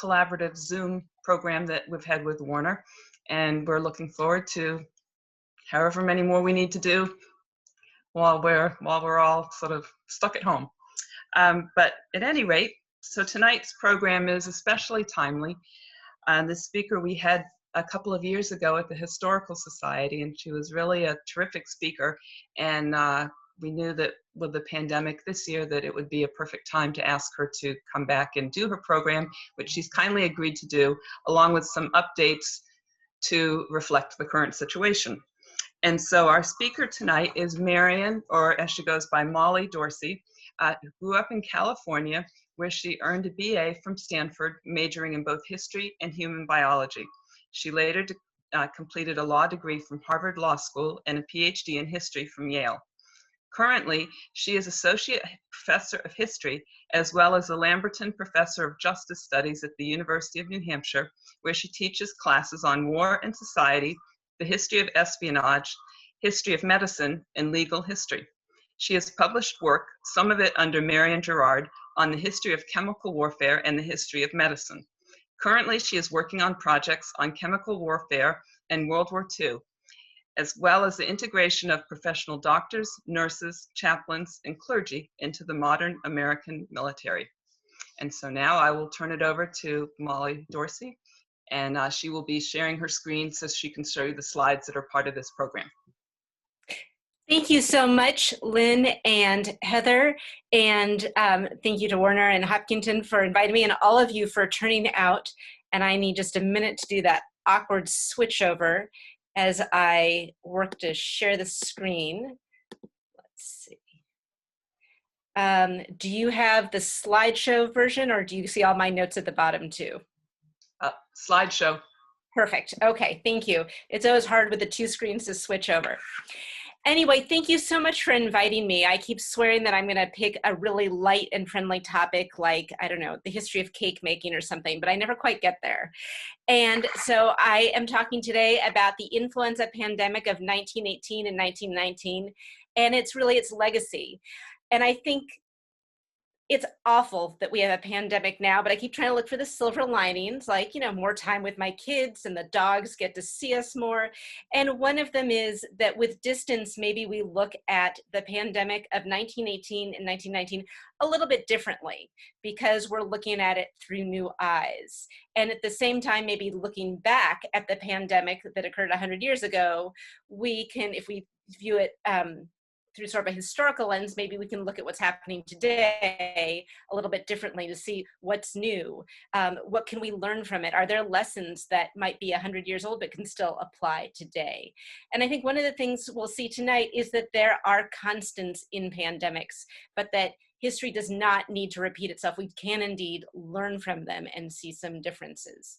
collaborative Zoom program that we've had with Warner, and we're looking forward to however many more we need to do while we're all sort of stuck at home. But at any rate, so tonight's program is especially timely. The speaker we had a couple of years ago at the Historical Society, and she was really a terrific speaker, and we knew that with the pandemic this year that it would be a perfect time to ask her to come back and do her program, which she's kindly agreed to do, along with some updates to reflect the current situation. And so our speaker tonight is Marion, or as she goes by, Molly Dorsey, who grew up in California, where she earned a BA from Stanford, majoring in both history and human biology. She later completed a law degree from Harvard Law School and a PhD in history from Yale. Currently, she is Associate Professor of History, as well as a Lamberton Professor of Justice Studies at the University of New Hampshire, where she teaches classes on war and society, the history of espionage, history of medicine, and legal history. She has published work, some of it under Marion Girard, on the history of chemical warfare and the history of medicine. Currently, she is working on projects on chemical warfare and World War II, as well as the integration of professional doctors, nurses, chaplains, and clergy into the modern American military. And so now I will turn it over to Molly Dorsey, and she will be sharing her screen so she can show you the slides that are part of this program. Thank you so much, Lynn and Heather, and thank you to Warner and Hopkinton for inviting me, and all of you for turning out. And I need just a minute to do that awkward switch over as I work to share the screen. Let's see. Do you have the slideshow version, or do you see all my notes at the bottom too? Slideshow. Perfect. Okay, thank you. It's always hard with the two screens to switch over. Anyway, thank you so much for inviting me. I keep swearing that I'm going to pick a really light and friendly topic like, I don't know, the history of cake making or something, but I never quite get there. And so I am talking today about the influenza pandemic of 1918 and 1919, and it's really its legacy. And I think it's awful that we have a pandemic now, but I keep trying to look for the silver linings, like, you know, more time with my kids and the dogs get to see us more. And one of them is that with distance, maybe we look at the pandemic of 1918 and 1919 a little bit differently because we're looking at it through new eyes. And at the same time, maybe looking back at the pandemic that occurred 100 years ago, we can, if we view it through sort of a historical lens, maybe we can look at what's happening today a little bit differently to see what's new. What can we learn from it? Are there lessons that might be 100 years old but can still apply today? And I think one of the things we'll see tonight is that there are constants in pandemics, but that history does not need to repeat itself. We can indeed learn from them and see some differences.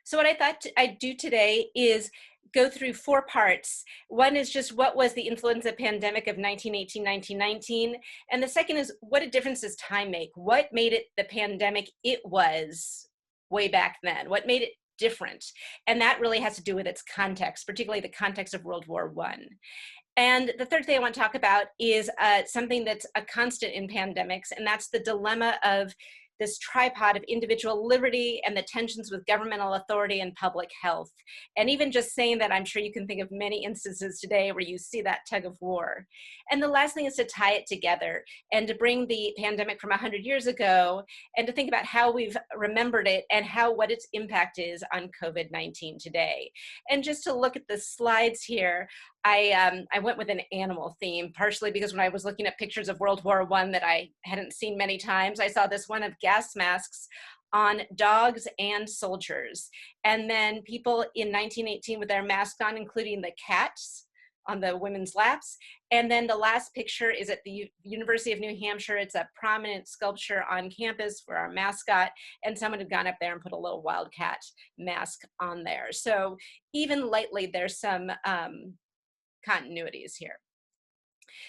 So what I thought I'd do today is go through 4 parts. One is just what was the influenza pandemic of 1918, 1919? And the second is what did difference does time make? What made it the pandemic it was way back then? What made it different? And that really has to do with its context, particularly the context of World War I. And the third thing I want to talk about is something that's a constant in pandemics, and that's the dilemma of this tripod of individual liberty and the tensions with governmental authority and public health. And even just saying that, I'm sure you can think of many instances today where you see that tug of war. And the last thing is to tie it together and to bring the pandemic from 100 years ago and to think about how we've remembered it and what its impact is on COVID-19 today. And just to look at the slides here, I went with an animal theme, partially because when I was looking at pictures of World War I that I hadn't seen many times, I saw this one of gas masks on dogs and soldiers. And then people in 1918 with their masks on, including the cats on the women's laps. And then the last picture is at the University of New Hampshire. It's a prominent sculpture on campus for our mascot, and someone had gone up there and put a little wildcat mask on there. So even lately, there's some continuities here.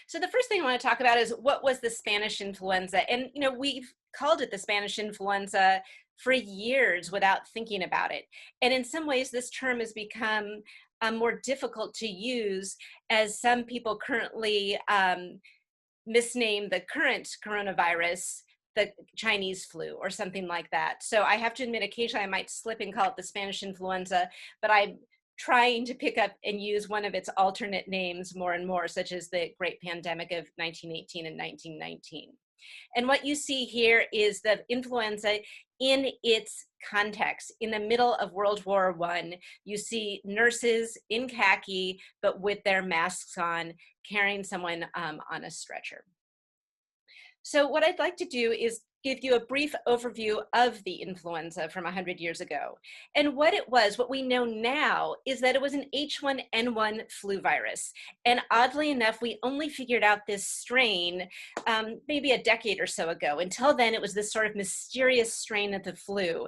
So the first thing I want to talk about is what was the Spanish influenza? And you know, we've called it the Spanish influenza for years without thinking about it. And in some ways, this term has become more difficult to use as some people currently misname the current coronavirus the Chinese flu or something like that. So I have to admit, occasionally I might slip and call it the Spanish influenza, but I'm trying to pick up and use one of its alternate names more and more, such as the Great Pandemic of 1918 and 1919. And what you see here is the influenza in its context. In the middle of World War I, you see nurses in khaki, but with their masks on, carrying someone on a stretcher. So what I'd like to do is give you a brief overview of the influenza from 100 years ago. And what it was, what we know now, is that it was an H1N1 flu virus. And oddly enough, we only figured out this strain maybe a decade or so ago. Until then, it was this sort of mysterious strain of the flu.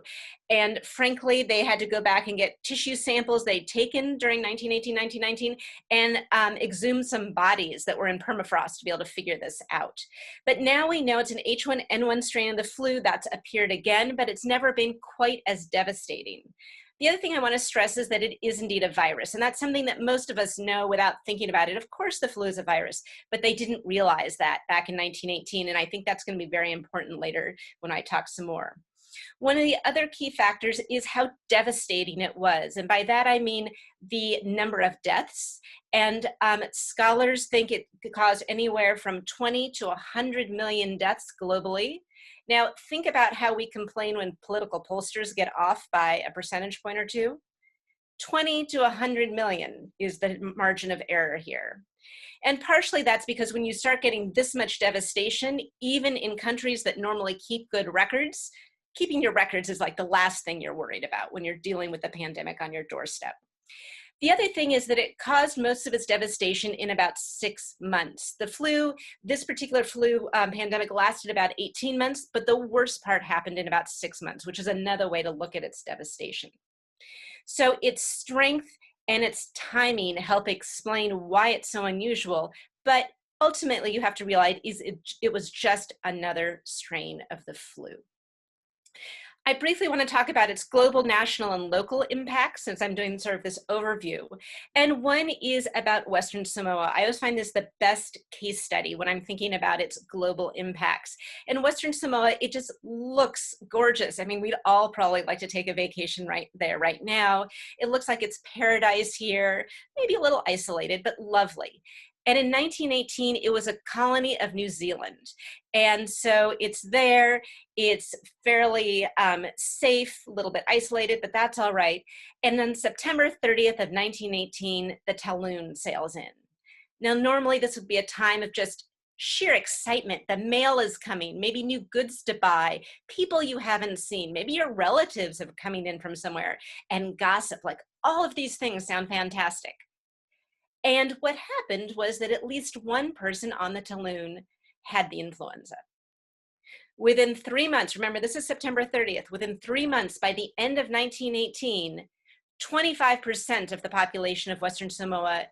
And frankly, they had to go back and get tissue samples they'd taken during 1918, 1919, and exhume some bodies that were in permafrost to be able to figure this out. But now we know it's an H1N1 strain of the flu that's appeared again, but it's never been quite as devastating. The other thing I want to stress is that it is indeed a virus, and that's something that most of us know without thinking about it. Of course the flu is a virus, but they didn't realize that back in 1918, and I think that's going to be very important later when I talk some more. One of the other key factors is how devastating it was. And by that, I mean the number of deaths. And scholars think it could cause anywhere from 20 to 100 million deaths globally. Now, think about how we complain when political pollsters get off by a percentage point or two. 20 to 100 million is the margin of error here. And partially that's because when you start getting this much devastation, even in countries that normally keep good records, keeping your records is like the last thing you're worried about when you're dealing with the pandemic on your doorstep. The other thing is that it caused most of its devastation in about 6 months. The flu, this particular flu pandemic lasted about 18 months, but the worst part happened in about 6 months, which is another way to look at its devastation. So its strength and its timing help explain why it's so unusual, but ultimately you have to realize it was just another strain of the flu. I briefly want to talk about its global, national, and local impacts since I'm doing sort of this overview. And one is about Western Samoa. I always find this the best case study when I'm thinking about its global impacts. In Western Samoa, it just looks gorgeous. I mean, we'd all probably like to take a vacation right there right now. It looks like it's paradise here, maybe a little isolated, but lovely. And in 1918, it was a colony of New Zealand. And so it's there, it's fairly safe, a little bit isolated, but that's all right. And then September 30th of 1918, the Talon sails in. Now, normally this would be a time of just sheer excitement. The mail is coming, maybe new goods to buy, people you haven't seen, maybe your relatives are coming in from somewhere, and gossip, like all of these things sound fantastic. And what happened was that at least one person on the Talon had the influenza. Within 3 months, remember this is September 30th, within 3 months, by the end of 1918, 25% of the population of Western Samoa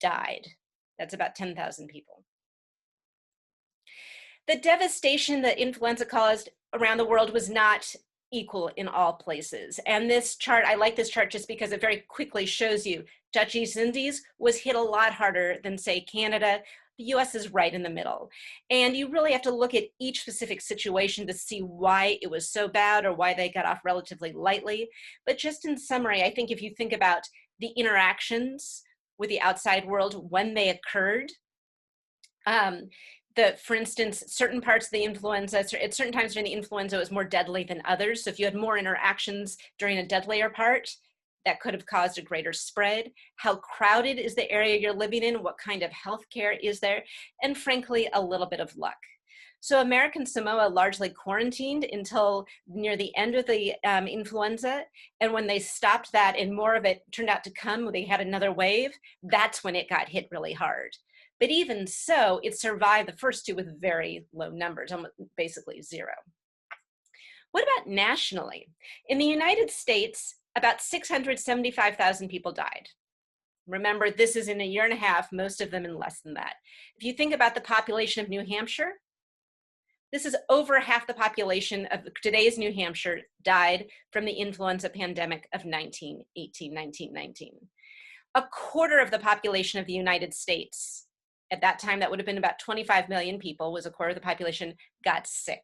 died. That's about 10,000 people. The devastation that influenza caused around the world was not equal in all places. And this chart, I like this chart just because it very quickly shows you Dutch East Indies was hit a lot harder than, say, Canada. The US is right in the middle. And you really have to look at each specific situation to see why it was so bad or why they got off relatively lightly. But just in summary, I think if you think about the interactions with the outside world when they occurred, for instance, certain parts of the influenza, at certain times during the influenza, it was more deadly than others. So if you had more interactions during a deadlier part, that could have caused a greater spread. How crowded is the area you're living in? What kind of healthcare is there? And frankly, a little bit of luck. So American Samoa largely quarantined until near the end of the influenza. And when they stopped that and more of it turned out to come, they had another wave, that's when it got hit really hard. But even so, it survived the first two with very low numbers, basically zero. What about nationally? In the United States, about 675,000 people died. Remember, this is in a year and a half, most of them in less than that. If you think about the population of New Hampshire, this is over half the population of today's New Hampshire died from the influenza pandemic of 1918, 1919. A quarter of the population of the United States, at that time, that would have been about 25 million people, was a quarter of the population, got sick.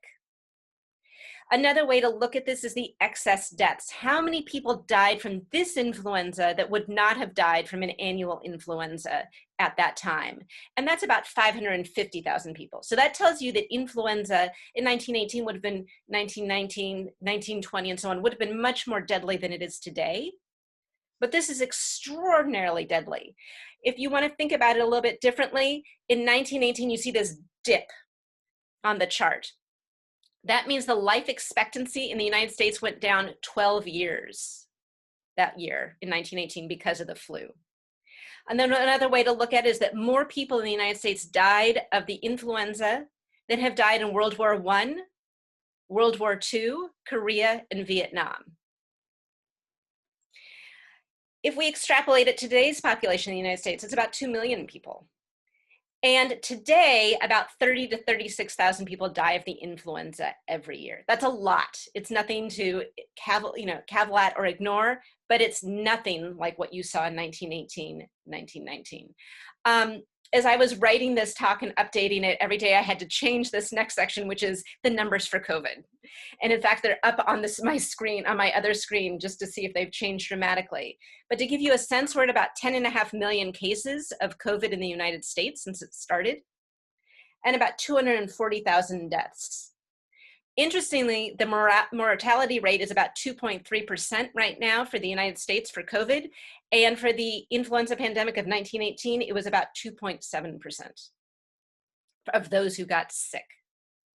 Another way to look at this is the excess deaths. How many people died from this influenza that would not have died from an annual influenza at that time? And that's about 550,000 people. So that tells you that influenza in 1918 would have been 1919, 1920, and so on, would have been much more deadly than it is today. But this is extraordinarily deadly. If you want to think about it a little bit differently, in 1918, you see this dip on the chart. That means the life expectancy in the United States went down 12 years that year in 1918 because of the flu. And then another way to look at it is that more people in the United States died of the influenza than have died in World War I, World War II, Korea, and Vietnam. If we extrapolate it to today's population in the United States, it's about 2 million people. And today, about 30 to 36,000 people die of the influenza every year. That's a lot. It's nothing to cavil at or ignore, but it's nothing like what you saw in 1918, 1919. As I was writing this talk and updating it every day, I had to change this next section, which is the numbers for COVID. And in fact, they're up on my screen, on my other screen, just to see if they've changed dramatically. But to give you a sense, we're at about 10.5 million cases of COVID in the United States since it started, and about 240,000 deaths. Interestingly, the mortality rate is about 2.3% right now for the United States for COVID. And for the influenza pandemic of 1918, it was about 2.7% of those who got sick.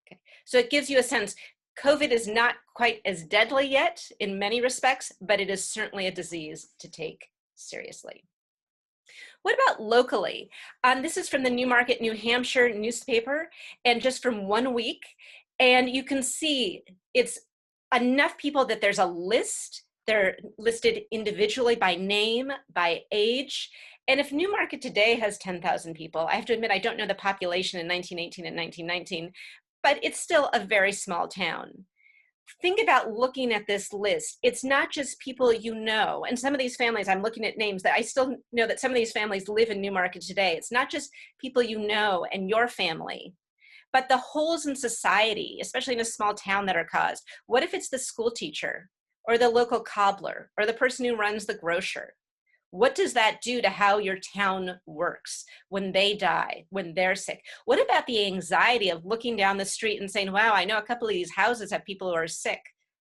Okay. So it gives you a sense, COVID is not quite as deadly yet in many respects, but it is certainly a disease to take seriously. What about locally? This is from the Newmarket, New Hampshire newspaper, and just from 1 week. And you can see it's enough people that there's a list. They're listed individually by name, by age. And if Newmarket today has 10,000 people, I have to admit, I don't know the population in 1918 and 1919, but it's still a very small town. Think about looking at this list. It's not just people you know, and some of these families, I'm looking at names that I still know that some of these families live in Newmarket today. It's not just people you know and your family, but the holes in society, especially in a small town, that are caused. What if it's the school teacher or the local cobbler or the person who runs the grocer? What does that do to how your town works when they die, when they're sick? What about the anxiety of looking down the street and saying, wow, I know a couple of these houses have people who are sick.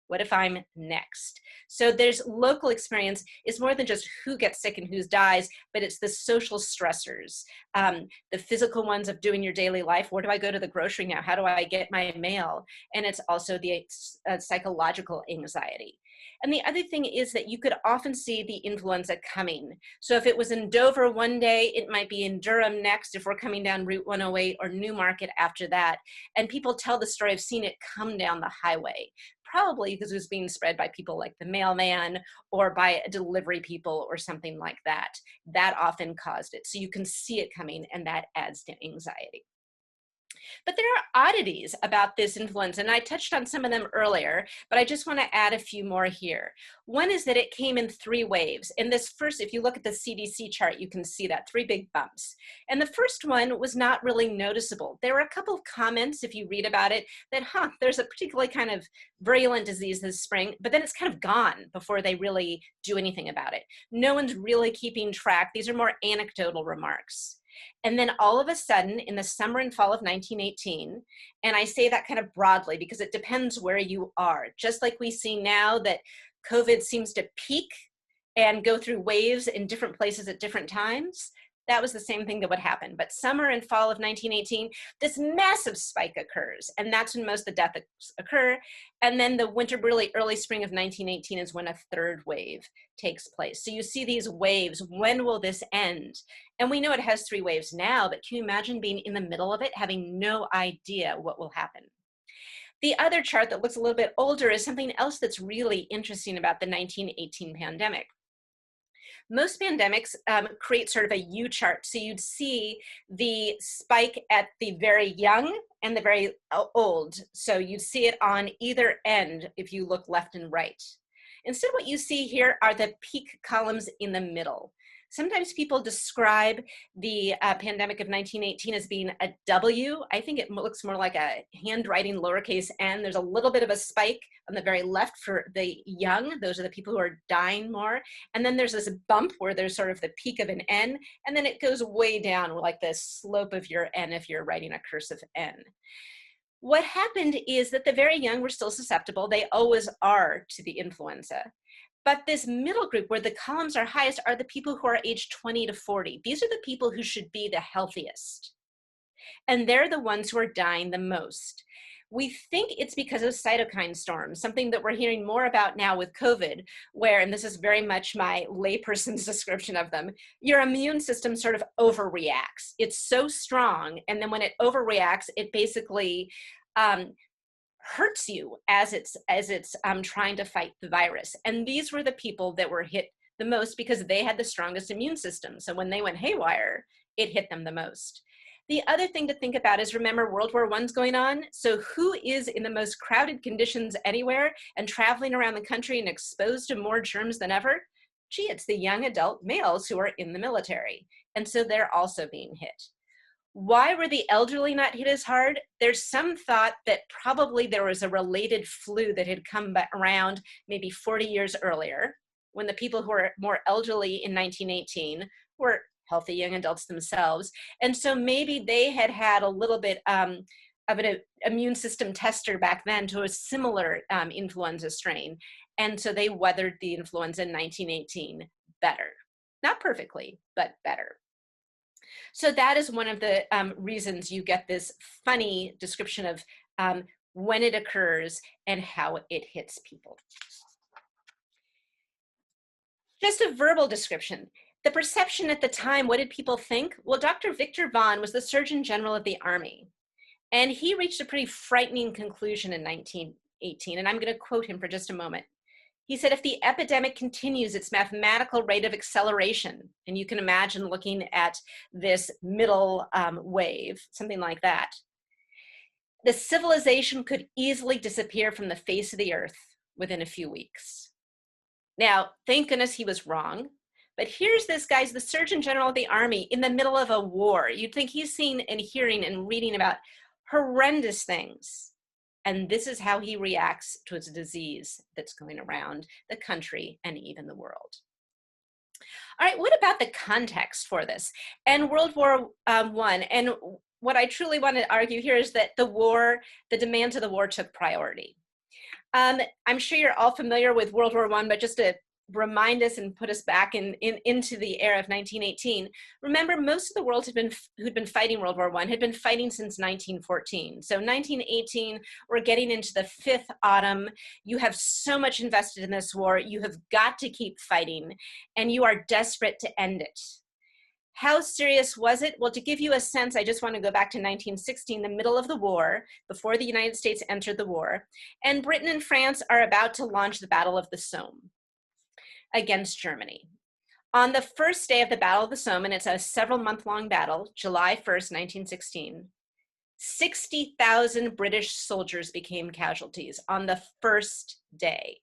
What if I'm next? So there's local experience. It's more than just who gets sick and who dies, but it's the social stressors, the physical ones of doing your daily life. Where do I go to the grocery now? How do I get my mail? And it's also the psychological anxiety. And the other thing is that you could often see the influenza coming. So if it was in Dover one day, it might be in Durham next if we're coming down Route 108, or Newmarket after that. And people tell the story of seeing it come down the highway, probably because it was being spread by people like the mailman or by delivery people or something like that. That often caused it. So you can see it coming, and that adds to anxiety. But there are oddities about this influenza, and I touched on some of them earlier, but I just want to add a few more here. One is that it came in 3 waves. And this first, if you look at the CDC chart, you can see that 3 big bumps. And the first one was not really noticeable. There were a couple of comments, if you read about it, that, there's a particularly kind of virulent disease this spring, but then it's kind of gone before they really do anything about it. No one's really keeping track. These are more anecdotal remarks. And then all of a sudden, in the summer and fall of 1918, and I say that kind of broadly because it depends where you are, just like we see now that COVID seems to peak and go through waves in different places at different times, that was the same thing that would happen. But summer and fall of 1918, this massive spike occurs, and that's when most of the deaths occur. And then the winter, really early spring of 1918 is when a 3rd wave takes place. So you see these waves. When will this end? And we know it has 3 waves now, but can you imagine being in the middle of it, having no idea what will happen? The other chart that looks a little bit older is something else that's really interesting about the 1918 pandemic. Most pandemics create sort of a U-chart. So you'd see the spike at the very young and the very old. So you'd see it on either end if you look left and right. Instead, what you see here are the peak columns in the middle. Sometimes people describe the pandemic of 1918 as being a W. I think it looks more like a handwriting lowercase n. There's a little bit of a spike on the very left for the young. Those are the people who are dying more. And then there's this bump where there's sort of the peak of an N, and then it goes way down like the slope of your N if you're writing a cursive N. What happened is that the very young were still susceptible. They always are to the influenza. But this middle group where the columns are highest are the people who are aged 20 to 40. These are the people who should be the healthiest. And they're the ones who are dying the most. We think it's because of cytokine storms, something that we're hearing more about now with COVID, where, and this is very much my layperson's description of them, your immune system sort of overreacts. It's so strong, and then when it overreacts, it basically hurts you as it's trying to fight the virus. And these were the people that were hit the most because they had the strongest immune system. So when they went haywire, it hit them the most. The other thing to think about is, remember, World War I's going on. So who is in the most crowded conditions anywhere and traveling around the country and exposed to more germs than ever? Gee, it's the young adult males who are in the military. And so they're also being hit. Why were the elderly not hit as hard? There's some thought that probably there was a related flu that had come around maybe 40 years earlier, when the people who were more elderly in 1918 were healthy young adults themselves. And so maybe they had had a little bit of an immune system tester back then to a similar influenza strain. And so they weathered the influenza in 1918 better. Not perfectly, but better. So that is one of the reasons you get this funny description of when it occurs and how it hits people. Just a verbal description. The perception at the time, what did people think? Well, Dr. Victor VAUGHN was the Surgeon General of the Army, and he reached a pretty frightening conclusion in 1918, and I'm going to quote him for just a moment. He said, if the epidemic continues its mathematical rate of acceleration, and you can imagine looking at this middle wave, something like that, the civilization could easily disappear from the face of the earth within a few weeks. Now, thank goodness he was wrong, but here's this guy's the Surgeon General of the Army in the middle of a war. You'd think he's seen and hearing and reading about horrendous things. And this is how he reacts to a disease that's going around the country and even the world. All right, what about the context for this? And World War I, and what I truly want to argue here is that the war, the demands of the war took priority. I'm sure you're all familiar with World War I, but just to remind us and put us back into the era of 1918. Remember, most of the world who'd been fighting World War I had been fighting since 1914. So 1918, we're getting into the fifth autumn. You have so much invested in this war. You have got to keep fighting, and you are desperate to end it. How serious was it? Well, to give you a sense, I just want to go back to 1916, the middle of the war, before the United States entered the war, and Britain and France are about to launch the Battle of the Somme against Germany. On the first day of the Battle of the Somme, and it's a several-month-long battle, July 1st, 1916, 60,000 British soldiers became casualties on the first day.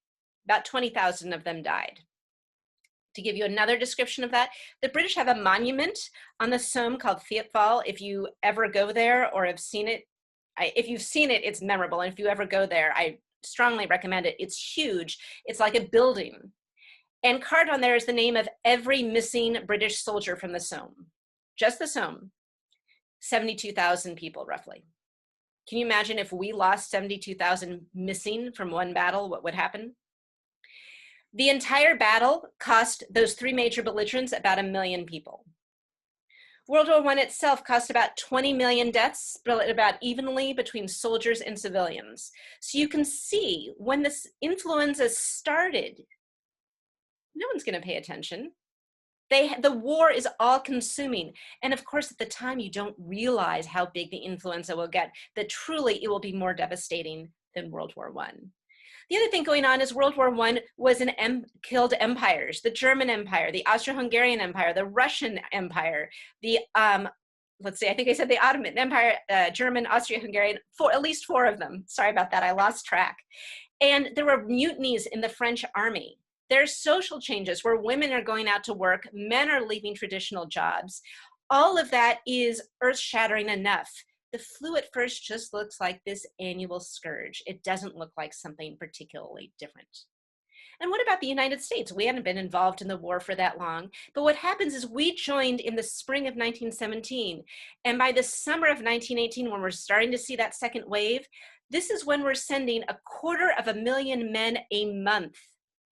About 20,000 of them died. To give you another description of that, the British have a monument on the Somme called Thiepval. If you ever go there or have seen it, if you've seen it, it's memorable. And if you ever go there, I strongly recommend it. It's huge. It's like a building. And carved on there is the name of every missing British soldier from the Somme. Just the Somme. 72,000 people, roughly. Can you imagine if we lost 72,000 missing from one battle, what would happen? The entire battle cost those three major belligerents about 1 million people. World War I itself cost about 20 million deaths, split about evenly between soldiers and civilians. So you can see when this influenza started, no one's going to pay attention. The war is all-consuming. And of course, at the time, you don't realize how big the influenza will get, that truly it will be more devastating than World War I. The other thing going on is World War I was killed empires, the German Empire, the Austro-Hungarian Empire, the Russian Empire, the, let's see, I think I said the Ottoman Empire, German, Austro-Hungarian, at least 4 of them. Sorry about that, I lost track. And there were mutinies in the French army. There's social changes where women are going out to work, men are leaving traditional jobs. All of that is earth-shattering enough. The flu at first just looks like this annual scourge. It doesn't look like something particularly different. And what about the United States? We hadn't been involved in the war for that long, but what happens is we joined in the spring of 1917, and by the summer of 1918, when we're starting to see that second wave, this is when we're sending 250,000 men a month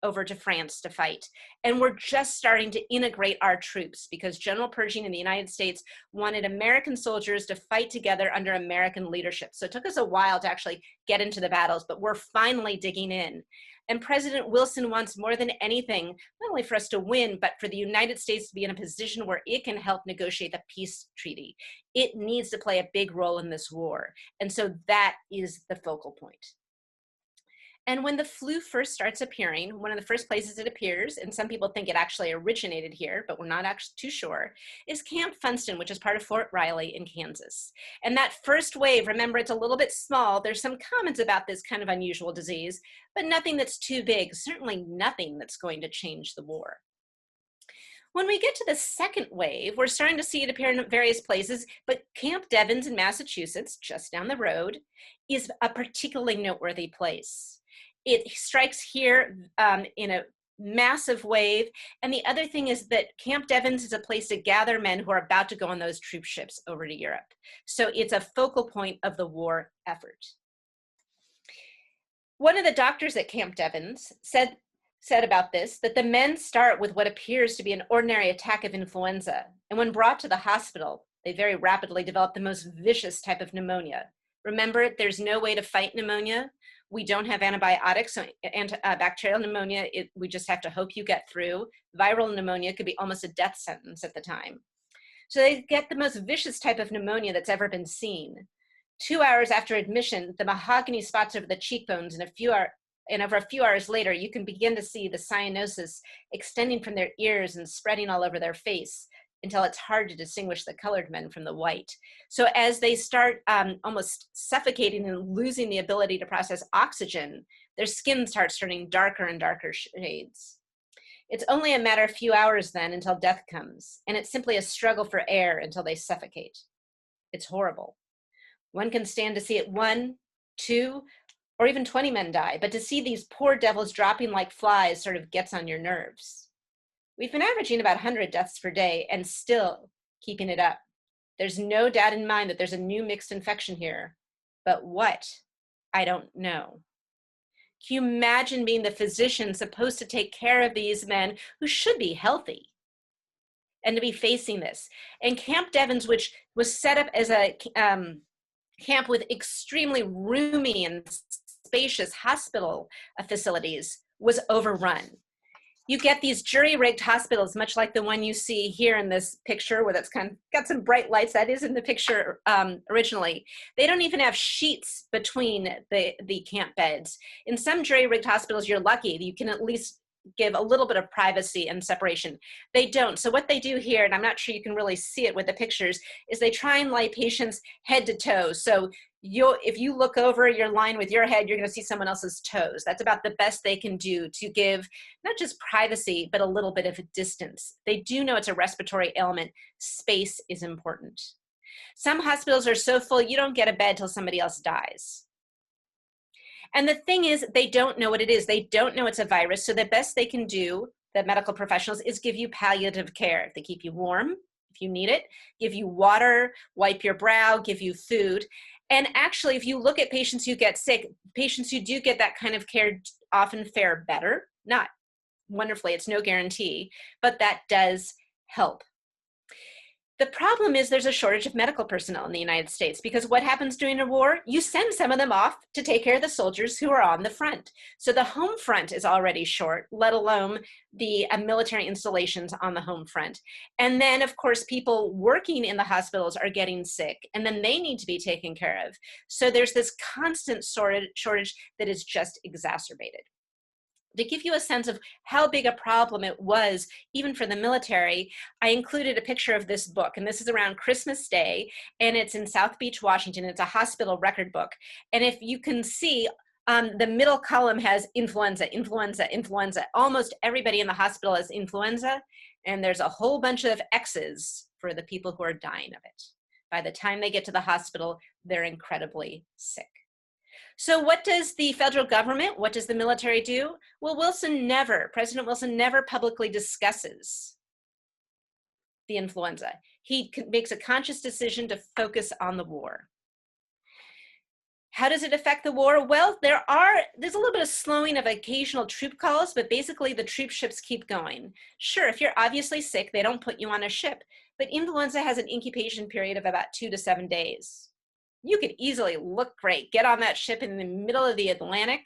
over to France to fight. And we're just starting to integrate our troops because General Pershing in the United States wanted American soldiers to fight together under American leadership. So it took us a while to actually get into the battles, but we're finally digging in. And President Wilson wants more than anything, not only for us to win, but for the United States to be in a position where it can help negotiate the peace treaty. It needs to play a big role in this war. And so that is the focal point. And when the flu first starts appearing, one of the first places it appears, and some people think it actually originated here, but we're not actually too sure, is Camp Funston, which is part of Fort Riley in Kansas. And that first wave, remember, it's a little bit small. There's some comments about this kind of unusual disease, but nothing that's too big, certainly nothing that's going to change the war. When we get to the second wave, we're starting to see it appear in various places, but Camp Devens in Massachusetts, just down the road, is a particularly noteworthy place. It strikes here in a massive wave. And the other thing is that Camp Devens is a place to gather men who are about to go on those troop ships over to Europe. So it's a focal point of the war effort. One of the doctors at Camp Devens said about this, that the men start with what appears to be an ordinary attack of influenza. And when brought to the hospital, they very rapidly develop the most vicious type of pneumonia. Remember, there's no way to fight pneumonia. We don't have antibiotics, so bacterial pneumonia, we just have to hope you get through. Viral pneumonia could be almost a death sentence at the time. So they get the most vicious type of pneumonia that's ever been seen. 2 hours after admission, the mahogany spots over the cheekbones, and over a few hours later, you can begin to see the cyanosis extending from their ears and spreading all over their face, until it's hard to distinguish the colored men from the white. So as they start almost suffocating and losing the ability to process oxygen, their skin starts turning darker and darker shades. It's only a matter of a few hours then until death comes, and it's simply a struggle for air until they suffocate. It's horrible. One can stand to see it 1, 2, or even 20 men die, but to see these poor devils dropping like flies sort of gets on your nerves. We've been averaging about 100 deaths per day and still keeping it up. There's no doubt in mind that there's a new mixed infection here, but what? I don't know. Can you imagine being the physician supposed to take care of these men who should be healthy and to be facing this? And Camp Devens, which was set up as a camp with extremely roomy and spacious hospital facilities, was overrun. You get these jury-rigged hospitals, much like the one you see here in this picture, where that's kind of got some bright lights. That is in the picture originally. They don't even have sheets between the camp beds. In some jury-rigged hospitals, you're lucky. You can at least give a little bit of privacy and separation. They don't. So what they do here, and I'm not sure you can really see it with the pictures, is they try and lay patients head to toe. So if you look over your line with your head, you're going to see someone else's toes. That's about the best they can do to give not just privacy, but a little bit of a distance. They do know it's a respiratory ailment. Space is important. Some hospitals are so full, you don't get a bed till somebody else dies. And the thing is, they don't know what it is. They don't know it's a virus. So the best they can do, the medical professionals, is give you palliative care. They keep you warm if you need it, give you water, wipe your brow, give you food. And actually, if you look at patients who get sick, patients who do get that kind of care often fare better. Not wonderfully, it's no guarantee, but that does help. The problem is there's a shortage of medical personnel in the United States, because what happens during a war? You send some of them off to take care of the soldiers who are on the front. So the home front is already short, let alone the military installations on the home front. And then, of course, people working in the hospitals are getting sick, and then they need to be taken care of. So there's this constant shortage that is just exacerbated. To give you a sense of how big a problem it was, even for the military, I included a picture of this book, and this is around Christmas Day, and it's in South Beach, Washington. It's a hospital record book. And if you can see, The middle column has influenza, influenza, influenza. Almost everybody in the hospital has influenza, and there's a whole bunch of X's for the people who are dying of it. By the time they get to the hospital, they're incredibly sick. So what does the federal government, what does the military do? Well, President Wilson never publicly discusses the influenza. He makes a conscious decision to focus on the war. How does it affect the war? Well, there's a little bit of slowing of occasional troop calls, but basically the troop ships keep going. Sure, if you're obviously sick, they don't put you on a ship, but influenza has an incubation period of about 2 to 7 days. You could easily look great, get on that ship in the middle of the Atlantic,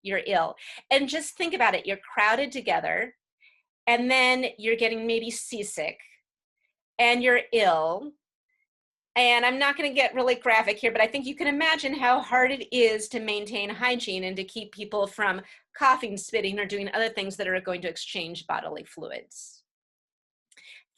you're ill. And just think about it, you're crowded together, and then you're getting maybe seasick, and you're ill. And I'm not going to get really graphic here, but I think you can imagine how hard it is to maintain hygiene and to keep people from coughing, spitting, or doing other things that are going to exchange bodily fluids.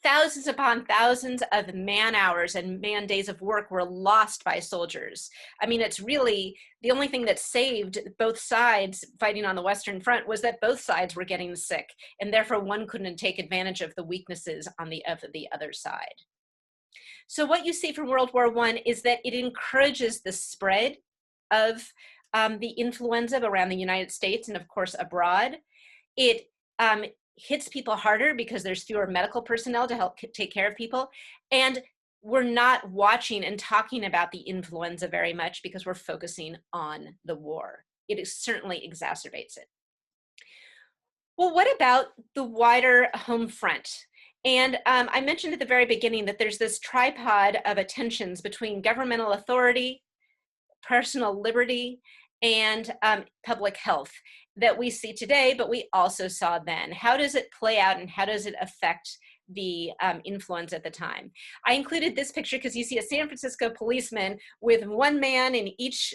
Thousands upon thousands of man hours and man days of work were lost by soldiers. I mean, it's really the only thing that saved both sides fighting on the Western Front was that both sides were getting sick, and therefore one couldn't take advantage of the weaknesses on the other side. So what you see from World War I is that it encourages the spread of the influenza around the United States and of course abroad. It hits people harder because there's fewer medical personnel to help take care of people. And we're not watching and talking about the influenza very much because we're focusing on the war. It certainly exacerbates it. Well, what about the wider home front? And I mentioned at the very beginning that there's this tripod of attentions between governmental authority, personal liberty, and public health that we see today, but we also saw then. How does it play out and how does it affect the influenza at the time? I included this picture because you see a San Francisco policeman with one man in each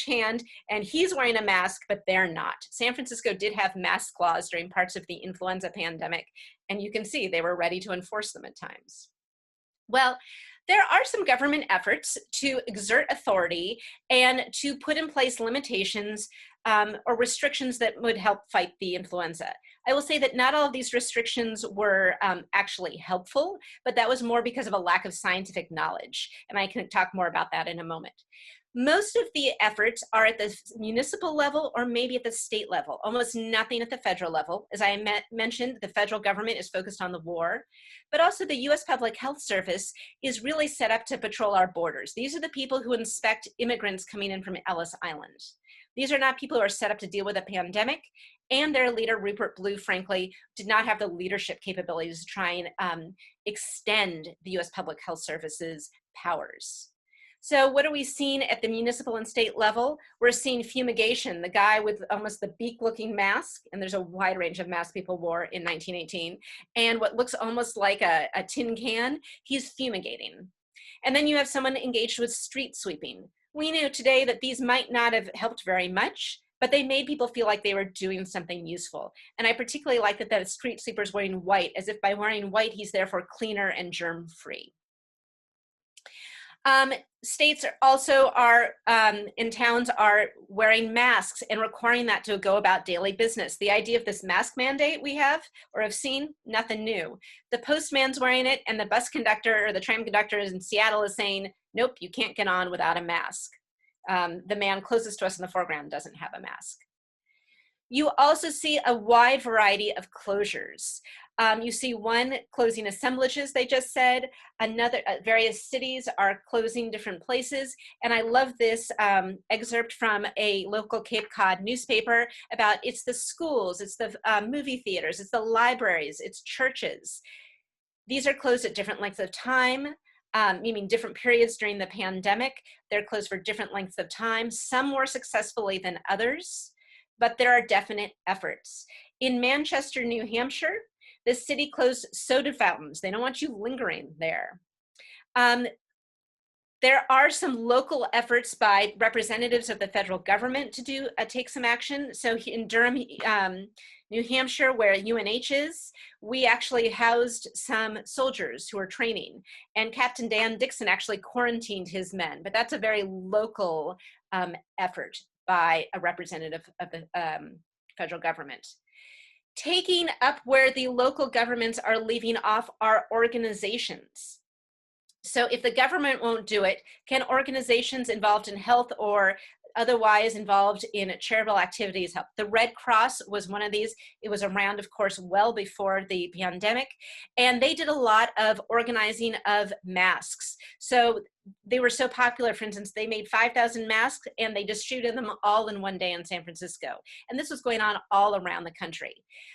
hand, and he's wearing a mask, but they're not. San Francisco did have mask laws during parts of the influenza pandemic, and you can see they were ready to enforce them at times. Well, there are some government efforts to exert authority and to put in place limitations or restrictions that would help fight the influenza. I will say that not all of these restrictions were actually helpful, but that was more because of a lack of scientific knowledge. And I can talk more about that in a moment. Most of the efforts are at the municipal level or maybe at the state level, almost nothing at the federal level. As I mentioned, the federal government is focused on the war, but also the US Public Health Service is really set up to patrol our borders. These are the people who inspect immigrants coming in from Ellis Island. These are not people who are set up to deal with a pandemic, and their leader, Rupert Blue, frankly, did not have the leadership capabilities to try and extend the US Public Health Service's powers. So what are we seeing at the municipal and state level? We're seeing fumigation, the guy with almost the beak-looking mask, and there's a wide range of masks people wore in 1918, and what looks almost like a tin can, he's fumigating. And then you have someone engaged with street sweeping. We knew today that these might not have helped very much, but they made people feel like they were doing something useful. And I particularly like that the street sweeper's wearing white, as if by wearing white, he's therefore cleaner and germ-free. States also in towns are wearing masks and requiring that to go about daily business. The idea of this mask mandate we have or have seen, nothing new. The postman's wearing it and the bus conductor or the tram conductor in Seattle is saying, nope, you can't get on without a mask. The man closest to us in the foreground doesn't have a mask. You also see a wide variety of closures. You see one closing assemblages, they just said. Another, various cities are closing different places. And I love this excerpt from a local Cape Cod newspaper about it's the schools, it's the movie theaters, it's the libraries, it's churches. These are closed at different lengths of time, meaning different periods during the pandemic. They're closed for different lengths of time, some more successfully than others, but there are definite efforts. In Manchester, New Hampshire, the city closed soda fountains. They don't want you lingering there. There are some local efforts by representatives of the federal government to take some action. So in Durham, New Hampshire, where UNH is, we actually housed some soldiers who are training, and Captain Dan Dixon actually quarantined his men, but that's a very local effort by a representative of the federal government. Taking up where the local governments are leaving off are organizations. So if the government won't do it, can organizations involved in health or otherwise involved in charitable activities help? The Red Cross was one of these. It was around, of course, well before the pandemic, and they did a lot of organizing of masks. So they were so popular, for instance, they made 5,000 masks and they distributed them all in one day in San Francisco. And this was going on all around the country.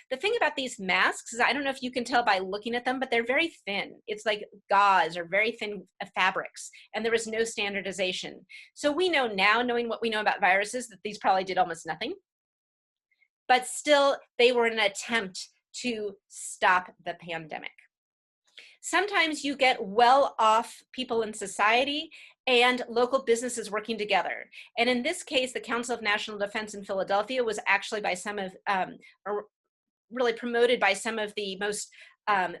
The thing about these masks is, I don't know if you can tell by looking at them, but they're very thin. It's like gauze or very thin fabrics, and there was no standardization. So we know now, knowing what we know about viruses, that these probably did almost nothing. But still, they were an attempt to stop the pandemic. Sometimes you get well-off people in society and local businesses working together. And in this case, the Council of National Defense in Philadelphia was actually by some of, really promoted by some of the most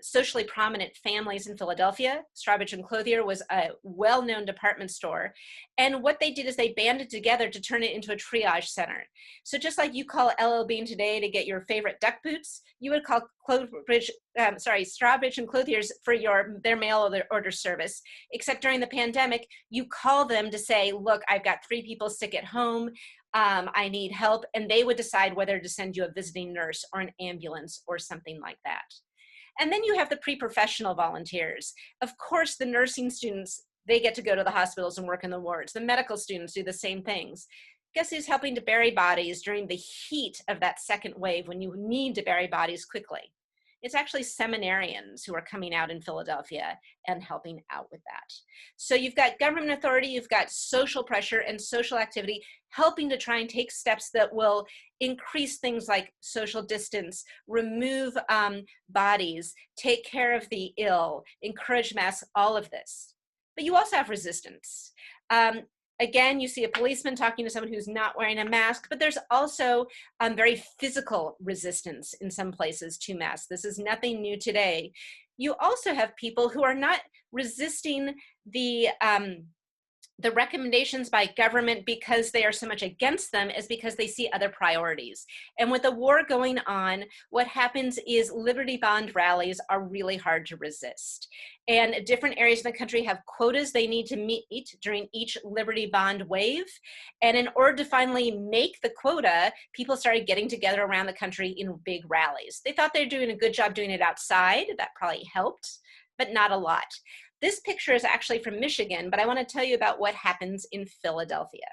socially prominent families in Philadelphia. Strawbridge and Clothier was a well-known department store. And what they did is they banded together to turn it into a triage center. So just like you call LL Bean today to get your favorite duck boots, you would call Strawbridge and Clothier's for their mail order service. Except during the pandemic, you call them to say, look, I've got 3 people sick at home. I need help. And they would decide whether to send you a visiting nurse or an ambulance or something like that. And then you have the pre-professional volunteers. Of course, the nursing students, they get to go to the hospitals and work in the wards. The medical students do the same things. Guess who's helping to bury bodies during the heat of that second wave when you need to bury bodies quickly? It's actually seminarians who are coming out in Philadelphia and helping out with that. So you've got government authority, you've got social pressure and social activity helping to try and take steps that will increase things like social distance, remove bodies, take care of the ill, encourage masks, all of this. But you also have resistance. Again, you see a policeman talking to someone who's not wearing a mask, but there's also very physical resistance in some places to masks. This is nothing new today. You also have people who are not resisting the recommendations by government because they are so much against them, is because they see other priorities. And with the war going on, what happens is Liberty Bond rallies are really hard to resist. And different areas of the country have quotas they need to meet during each Liberty Bond wave. And in order to finally make the quota, people started getting together around the country in big rallies. They thought they were doing a good job doing it outside. That probably helped, but not a lot. This picture is actually from Michigan, but I want to tell you about what happens in Philadelphia.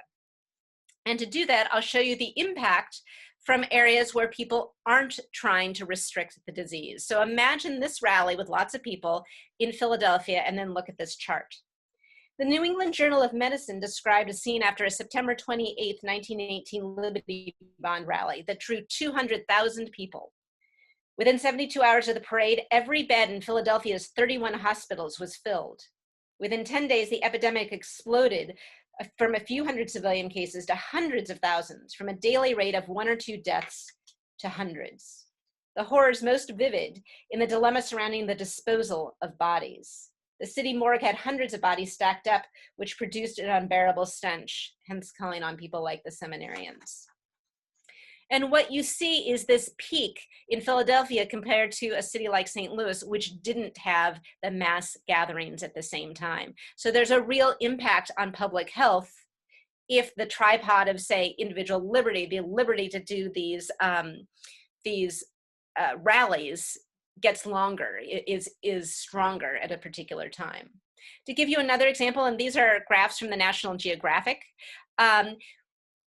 And to do that, I'll show you the impact from areas where people aren't trying to restrict the disease. So imagine this rally with lots of people in Philadelphia, and then look at this chart. The New England Journal of Medicine described a scene after a September 28, 1918 Liberty Bond rally that drew 200,000 people. Within 72 hours of the parade, every bed in Philadelphia's 31 hospitals was filled. Within 10 days, the epidemic exploded from a few hundred civilian cases to hundreds of thousands, from a daily rate of 1 or 2 deaths to hundreds. The horrors most vivid in the dilemma surrounding the disposal of bodies. The city morgue had hundreds of bodies stacked up, which produced an unbearable stench, hence calling on people like the seminarians. And what you see is this peak in Philadelphia compared to a city like St. Louis, which didn't have the mass gatherings at the same time. So there's a real impact on public health if the tripod of, say, individual liberty, the liberty to do these rallies gets longer, is stronger at a particular time. To give you another example, and these are graphs from the National Geographic,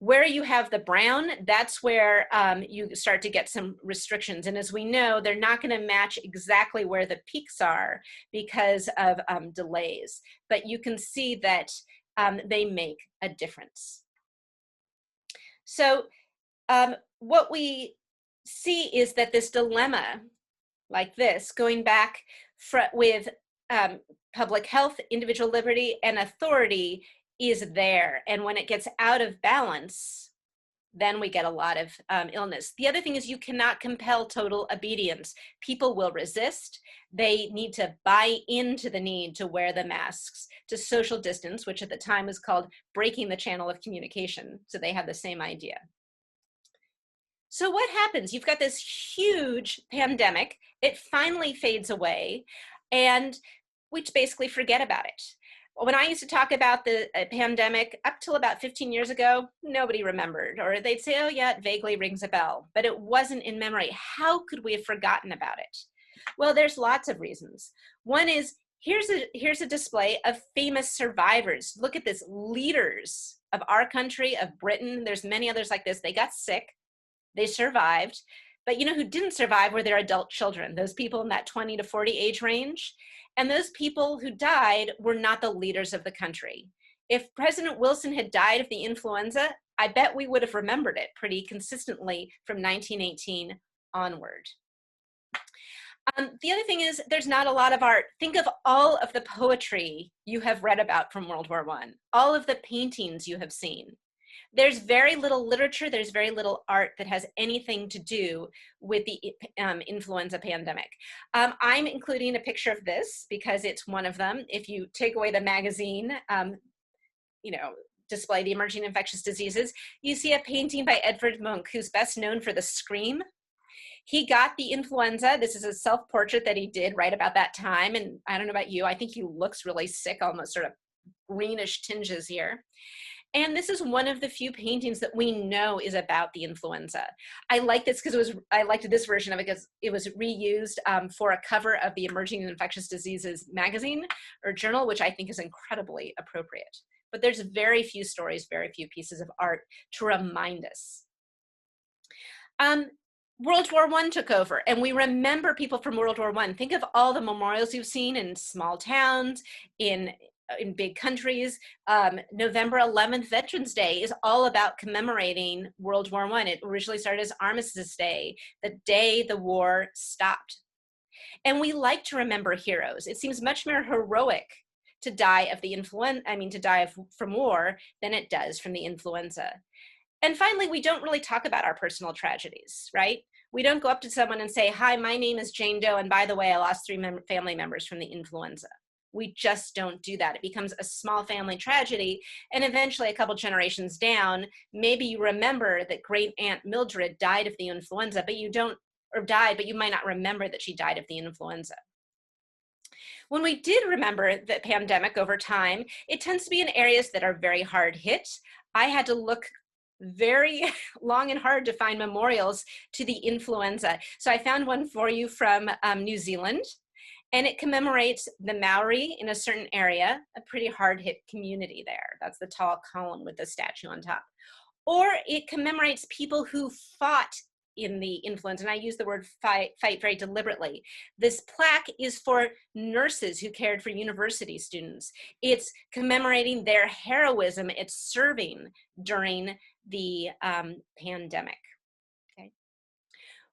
where you have the brown, that's where you start to get some restrictions. And as we know, they're not going to match exactly where the peaks are because of delays. But you can see that they make a difference. So what we see is that this dilemma, like this, going back with public health, individual liberty, and authority, is there. And when it gets out of balance, then we get a lot of illness. The other thing is you cannot compel total obedience. People will resist. They need to buy into the need to wear the masks, to social distance, which at the time was called breaking the channel of communication. So they have the same idea. So what happens? You've got this huge pandemic. It finally fades away, and we basically forget about it. When I used to talk about the pandemic up till about 15 years ago, nobody remembered, or they'd say, oh yeah, it vaguely rings a bell, but it wasn't in memory. How could we have forgotten about it? Well, there's lots of reasons. One is, here's a display of famous survivors. Look at this, leaders of our country, of Britain. There's many others like this. They got sick, they survived, but you know who didn't survive were their adult children, those people in that 20 to 40 age range. And those people who died were not the leaders of the country. If President Wilson had died of the influenza, I bet we would have remembered it pretty consistently from 1918 onward. The other thing is there's not a lot of art. Think of all of the poetry you have read about from World War I, all of the paintings you have seen. There's very little literature, there's very little art that has anything to do with the influenza pandemic. I'm including a picture of this because it's one of them. If you take away the magazine, you know, display the emerging infectious diseases, you see a painting by Edvard Munch, who's best known for the Scream. He got the influenza. This is a self-portrait that he did right about that time. And I don't know about you, I think he looks really sick, almost sort of greenish tinges here. And this is one of the few paintings that we know is about the influenza. I like this because I liked this version of it because it was reused for a cover of the Emerging Infectious Diseases magazine or journal, which I think is incredibly appropriate. But there's very few stories, very few pieces of art to remind us. World War I took over, and we remember people from World War I. Think of all the memorials you've seen in small towns, in big countries. November 11th, Veterans Day, is all about commemorating World War I. It originally started as Armistice Day, the day the war stopped. And we like to remember heroes. It seems much more heroic to die of the from war than it does from the influenza. And finally, we don't really talk about our personal tragedies, right? We don't go up to someone and say, hi, my name is Jane Doe, and by the way, I lost 3 family members from the influenza. We just don't do that. It becomes a small family tragedy, and eventually a couple generations down, maybe you remember that great aunt Mildred died of the influenza, but you might not remember that she died of the influenza. When we did remember the pandemic over time, it tends to be in areas that are very hard hit. I had to look very long and hard to find memorials to the influenza. So I found one for you from New Zealand, and it commemorates the Maori in a certain area, a pretty hard hit community there. That's the tall column with the statue on top. Or it commemorates people who fought in the influenza, and I use the word fight very deliberately. This plaque is for nurses who cared for university students. It's commemorating their heroism at serving during the pandemic. Okay.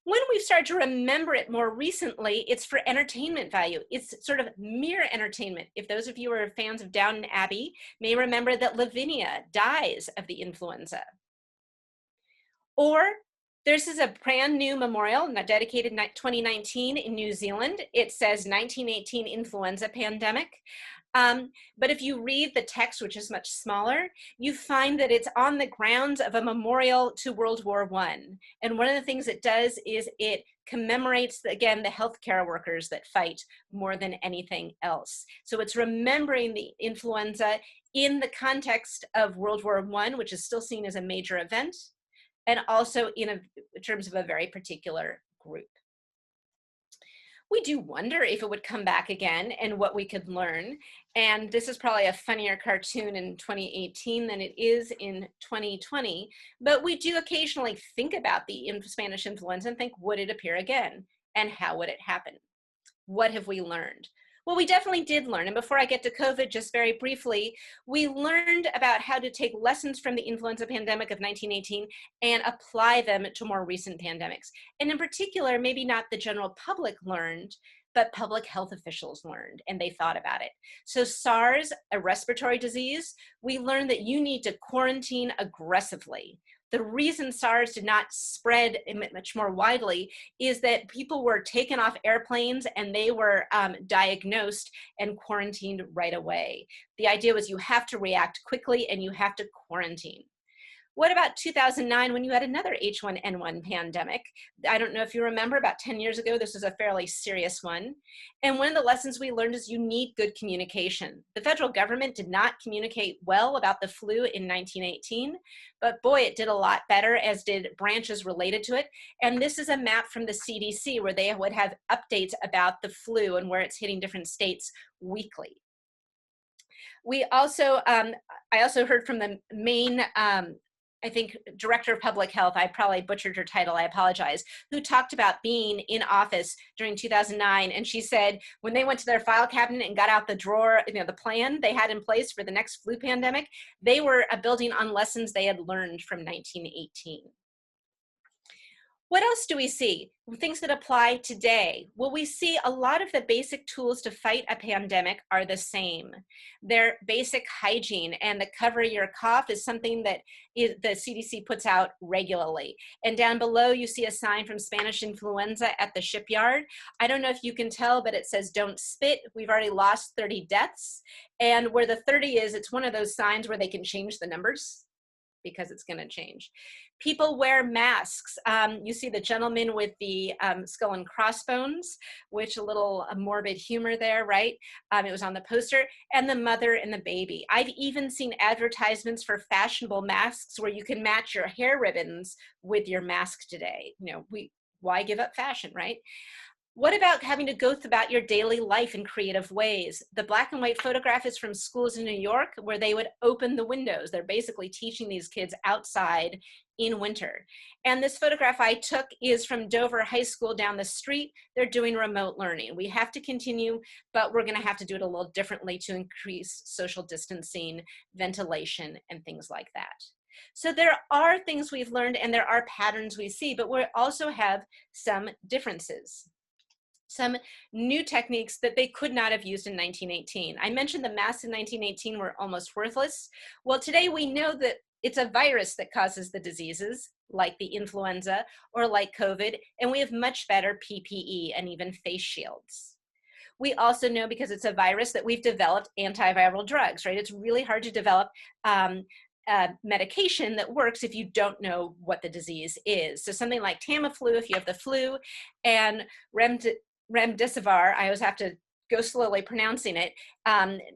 When we've started to remember it more recently, it's for entertainment value. It's sort of mere entertainment. If those of you who are fans of Downton Abbey may remember that Lavinia dies of the influenza. Or this is a brand new memorial dedicated in 2019 in New Zealand. It says 1918 influenza pandemic. But if you read the text, which is much smaller, you find that it's on the grounds of a memorial to World War I. And one of the things it does is it commemorates, again, the healthcare workers that fight more than anything else. So it's remembering the influenza in the context of World War I, which is still seen as a major event, and also in terms of a very particular group. We do wonder if it would come back again and what we could learn. And this is probably a funnier cartoon in 2018 than it is in 2020. But we do occasionally think about the Spanish influenza and think, would it appear again? And how would it happen? What have we learned? Well, we definitely did learn. And before I get to COVID, just very briefly, we learned about how to take lessons from the influenza pandemic of 1918 and apply them to more recent pandemics. And in particular, maybe not the general public learned, but public health officials learned, and they thought about it. So SARS, a respiratory disease, we learned that you need to quarantine aggressively. The reason SARS did not spread much more widely is that people were taken off airplanes and they were diagnosed and quarantined right away. The idea was you have to react quickly and you have to quarantine. What about 2009 when you had another H1N1 pandemic? I don't know if you remember, about 10 years ago, this was a fairly serious one. And one of the lessons we learned is you need good communication. The federal government did not communicate well about the flu in 1918, but boy, it did a lot better, as did branches related to it. And this is a map from the CDC where they would have updates about the flu and where it's hitting different states weekly. We also, I also heard from the Maine, I think, Director of Public Health, I probably butchered her title, I apologize, who talked about being in office during 2009. And she said when they went to their file cabinet and got out the drawer, you know, the plan they had in place for the next flu pandemic, they were building on lessons they had learned from 1918. What else do we see? Things that apply today. Well, we see a lot of the basic tools to fight a pandemic are the same. They're basic hygiene, and the cover your cough is something that the CDC puts out regularly. And down below, you see a sign from Spanish influenza at the shipyard. I don't know if you can tell, but it says don't spit. We've already lost 30 deaths. And where the 30 is, it's one of those signs where they can change the numbers, because it's going to change. People wear masks. You see the gentleman with the skull and crossbones, which a little morbid humor there, right? It was on the poster, and the mother and the baby. I've even seen advertisements for fashionable masks where you can match your hair ribbons with your mask today. You know, why give up fashion, right? What about having to go about your daily life in creative ways? The black and white photograph is from schools in New York where they would open the windows. They're basically teaching these kids outside in winter. And this photograph I took is from Dover High School down the street. They're doing remote learning. We have to continue, but we're gonna have to do it a little differently to increase social distancing, ventilation, and things like that. So there are things we've learned and there are patterns we see, but we also have some differences. Some new techniques that they could not have used in 1918. I mentioned the masks in 1918 were almost worthless. Well, today we know that it's a virus that causes the diseases, like the influenza or like COVID, and we have much better PPE and even face shields. We also know, because it's a virus, that we've developed antiviral drugs, right? It's really hard to develop medication that works if you don't know what the disease is. So something like Tamiflu, if you have the flu, and remdesivir, I always have to go slowly pronouncing it,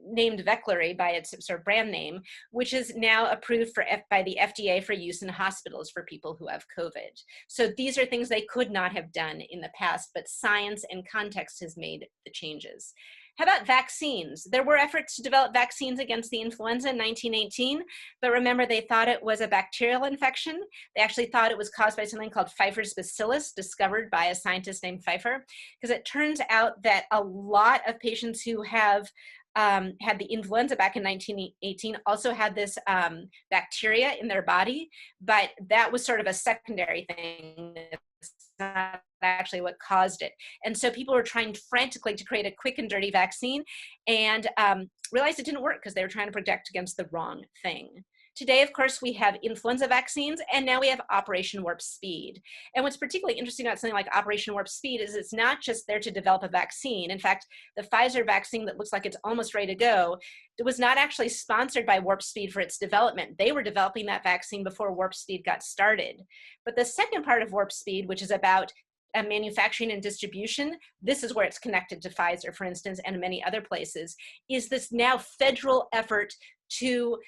named Veklury by its sort of brand name, which is now approved by the FDA for use in hospitals for people who have COVID. So these are things they could not have done in the past, but science and context has made the changes. How about vaccines? There were efforts to develop vaccines against the influenza in 1918, but remember, they thought it was a bacterial infection. They actually thought it was caused by something called Pfeiffer's bacillus, discovered by a scientist named Pfeiffer, because it turns out that a lot of patients who have had the influenza back in 1918 also had this bacteria in their body, but that was sort of a secondary thing. It's not actually what caused it. And so people were trying frantically to create a quick and dirty vaccine, and realized it didn't work because they were trying to protect against the wrong thing. Today, of course, we have influenza vaccines, and now we have Operation Warp Speed. And what's particularly interesting about something like Operation Warp Speed is it's not just there to develop a vaccine. In fact, the Pfizer vaccine that looks like it's almost ready to go, it was not actually sponsored by Warp Speed for its development. They were developing that vaccine before Warp Speed got started. But the second part of Warp Speed, which is about manufacturing and distribution, this is where it's connected to Pfizer, for instance, and many other places, is this now federal effort to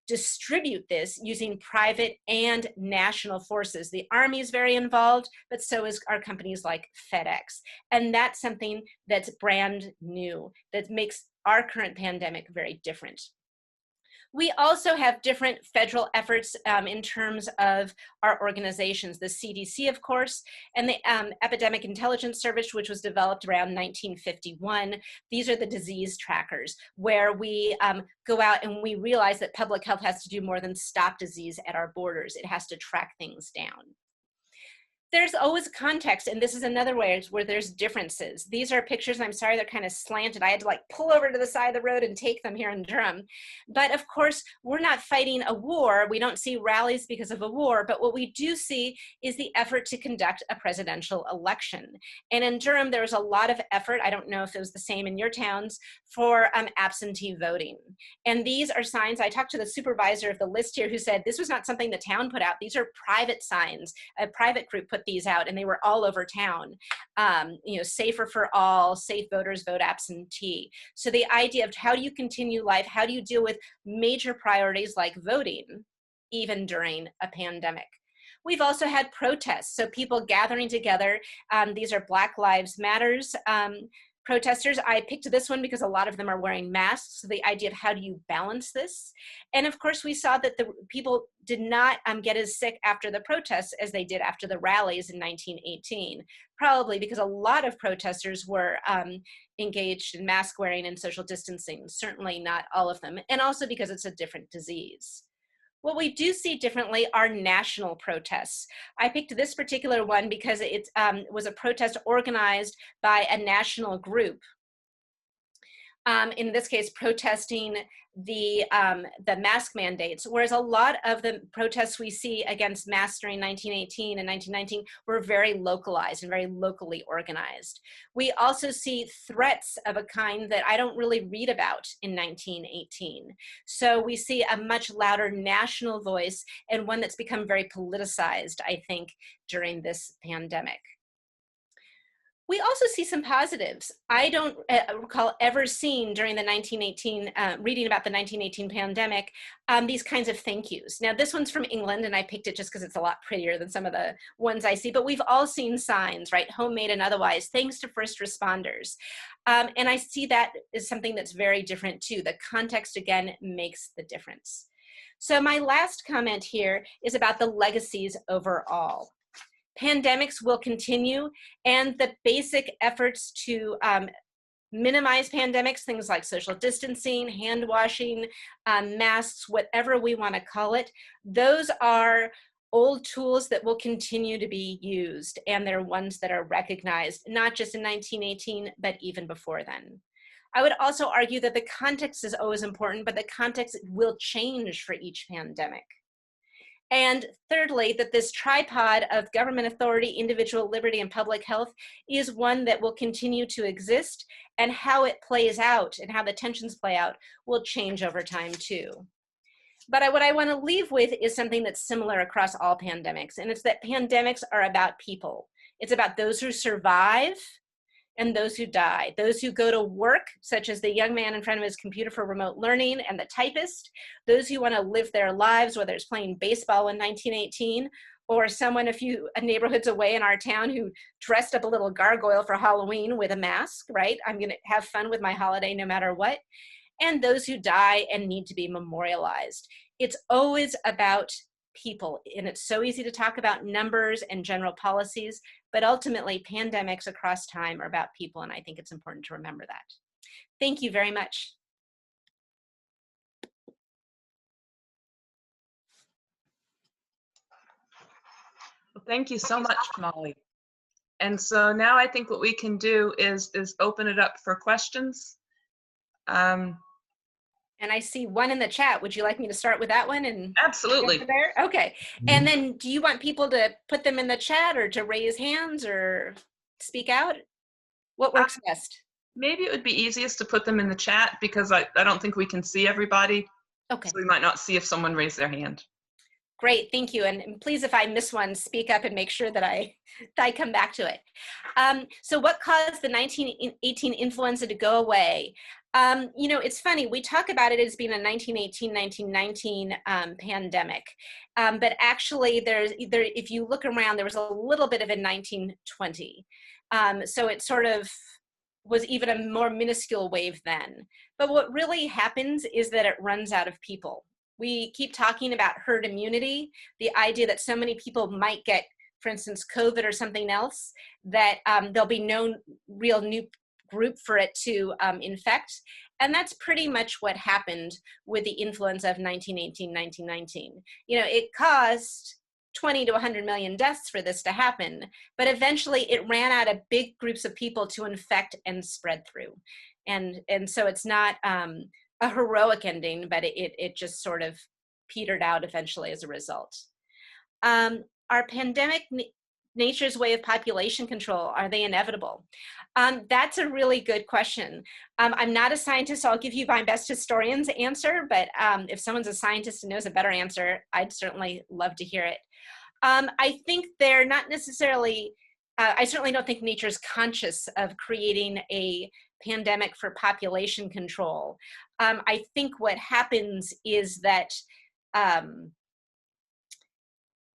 distribute this using private and national forces. The Army is very involved, but so is our companies like FedEx. And that's something that's brand new, that makes our current pandemic very different. We also have different federal efforts in terms of our organizations, the CDC, of course, and the Epidemic Intelligence Service, which was developed around 1951. These are the disease trackers, where we go out and we realize that public health has to do more than stop disease at our borders. It has to track things down. There's always context, and this is another way where there's differences. These are pictures, I'm sorry, they're kind of slanted. I had to like pull over to the side of the road and take them here in Durham. But of course, we're not fighting a war. We don't see rallies because of a war, but what we do see is the effort to conduct a presidential election. And in Durham, there was a lot of effort, I don't know if it was the same in your towns, for absentee voting. And these are signs, I talked to the supervisor of the list here who said this was not something the town put out. These are private signs. A private group put these out, and they were all over town. You know, safer for all, safe voters vote absentee. So the idea of how do you continue life, how do you deal with major priorities like voting, even during a pandemic. We've also had protests, so people gathering together. These are Black Lives Matters protesters. I picked this one because a lot of them are wearing masks, so the idea of how do you balance this? And of course, we saw that the people did not get as sick after the protests as they did after the rallies in 1918, probably because a lot of protesters were engaged in mask wearing and social distancing, certainly not all of them, and also because it's a different disease. What we do see differently are national protests. I picked this particular one because it was a protest organized by a national group. In this case, protesting the mask mandates, whereas a lot of the protests we see against masks during 1918 and 1919 were very localized and very locally organized. We also see threats of a kind that I don't really read about in 1918. So we see a much louder national voice, and one that's become very politicized, I think, during this pandemic. We also see some positives. I don't recall ever seeing during the 1918, reading about the 1918 pandemic, these kinds of thank yous. Now this one's from England, and I picked it just because it's a lot prettier than some of the ones I see, but we've all seen signs, right, homemade and otherwise, thanks to first responders. And I see that as something that's very different too. The context, again, makes the difference. So my last comment here is about the legacies overall. Pandemics will continue, and the basic efforts to minimize pandemics, things like social distancing, hand washing, masks, whatever we want to call it, those are old tools that will continue to be used, and they're ones that are recognized, not just in 1918, but even before then. I would also argue that the context is always important, but the context will change for each pandemic. And thirdly, that this tripod of government authority, individual liberty, and public health is one that will continue to exist, and how it plays out and how the tensions play out will change over time too. But what I want to leave with is something that's similar across all pandemics, and it's that pandemics are about people. It's about those who survive and those who die, those who go to work, such as the young man in front of his computer for remote learning and the typist, those who want to live their lives, whether it's playing baseball in 1918, or someone a few neighborhoods away in our town who dressed up a little gargoyle for Halloween with a mask, right? I'm going to have fun with my holiday no matter what. And those who die and need to be memorialized. It's always about people, and it's so easy to talk about numbers and general policies, but ultimately pandemics across time are about people, and I think it's important to remember that. Thank you very much. Well, thank you so much, Molly. And so now I think what we can do is open it up for questions. And I see one in the chat. Would you like me to start with that one? And absolutely. There? Okay. And then do you want people to put them in the chat or to raise hands or speak out? What works best? Maybe it would be easiest to put them in the chat because I don't think we can see everybody. Okay. So we might not see if someone raised their hand. Great, thank you. And please, if I miss one, speak up and make sure that I come back to it. So what caused the 1918 influenza to go away? You know, it's funny, we talk about it as being a 1918-1919 pandemic, but actually if you look around, there was a little bit of it in 1920. So it sort of was even a more minuscule wave then. But what really happens is that it runs out of people. We keep talking about herd immunity, the idea that so many people might get, for instance, COVID or something else, that there'll be no real new group for it to infect. And that's pretty much what happened with the influenza of 1918-1919. You know, it caused 20 to 100 million deaths for this to happen, but eventually it ran out of big groups of people to infect and spread through. And so it's not a heroic ending, but it just sort of petered out eventually as a result. Are pandemic nature's way of population control, are they inevitable? That's a really good question. I'm not a scientist, so I'll give you my best historian's answer, but if someone's a scientist and knows a better answer, I'd certainly love to hear it. I think they're not necessarily, I certainly don't think nature's conscious of creating a pandemic for population control. I think what happens is that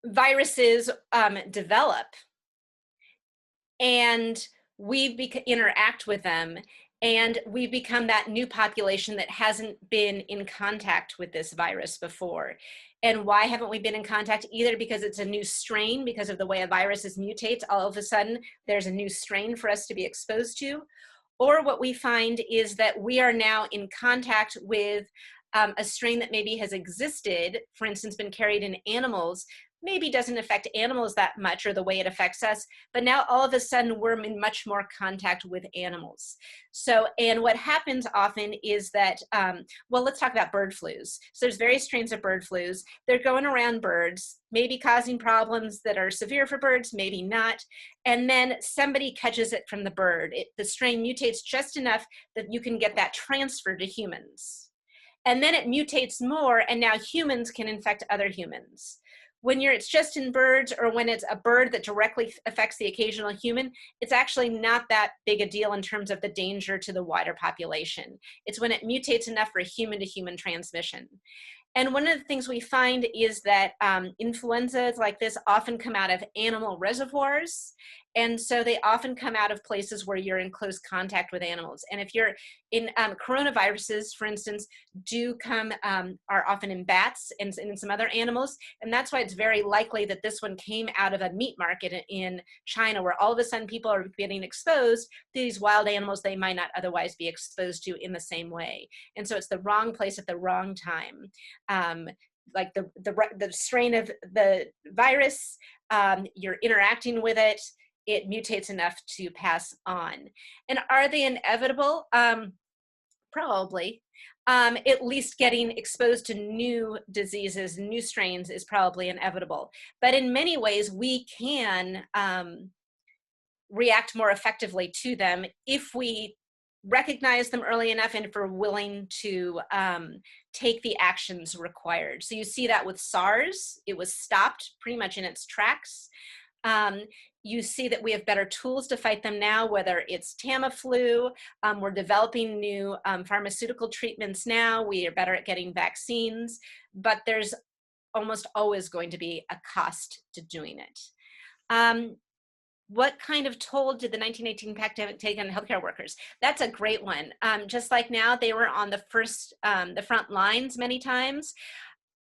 viruses develop and we interact with them, and we become that new population that hasn't been in contact with this virus before. And why haven't we been in contact? Either because it's a new strain, because of the way a virus mutates, all of a sudden there's a new strain for us to be exposed to. Or what we find is that we are now in contact with a strain that maybe has existed, for instance, been carried in animals, maybe doesn't affect animals that much or the way it affects us, but now all of a sudden we're in much more contact with animals. So, and what happens often is that, well, let's talk about bird flus. So there's various strains of bird flus. They're going around birds, maybe causing problems that are severe for birds, maybe not. And then somebody catches it from the bird. The strain mutates just enough that you can get that transferred to humans. And then it mutates more, and now humans can infect other humans. When it's just in birds, or when it's a bird that directly affects the occasional human, it's actually not that big a deal in terms of the danger to the wider population. It's when it mutates enough for human-to-human transmission. And one of the things we find is that influenzas like this often come out of animal reservoirs. And so they often come out of places where you're in close contact with animals. And if you're in coronaviruses, for instance, are often in bats and in some other animals. And that's why it's very likely that this one came out of a meat market in China, where all of a sudden people are getting exposed to these wild animals they might not otherwise be exposed to in the same way. And so it's the wrong place at the wrong time. Like the strain of the virus, you're interacting with it, it mutates enough to pass on. And are they inevitable? Probably. At least getting exposed to new diseases, new strains is probably inevitable. But in many ways, we can react more effectively to them if we recognize them early enough and if we're willing to take the actions required. So you see that with SARS, it was stopped pretty much in its tracks. You see that we have better tools to fight them now, whether it's Tamiflu, we're developing new pharmaceutical treatments now, we are better at getting vaccines, but there's almost always going to be a cost to doing it. What kind of toll did the 1918 pandemic take on healthcare workers? That's a great one. Just like now, they were on the front lines many times,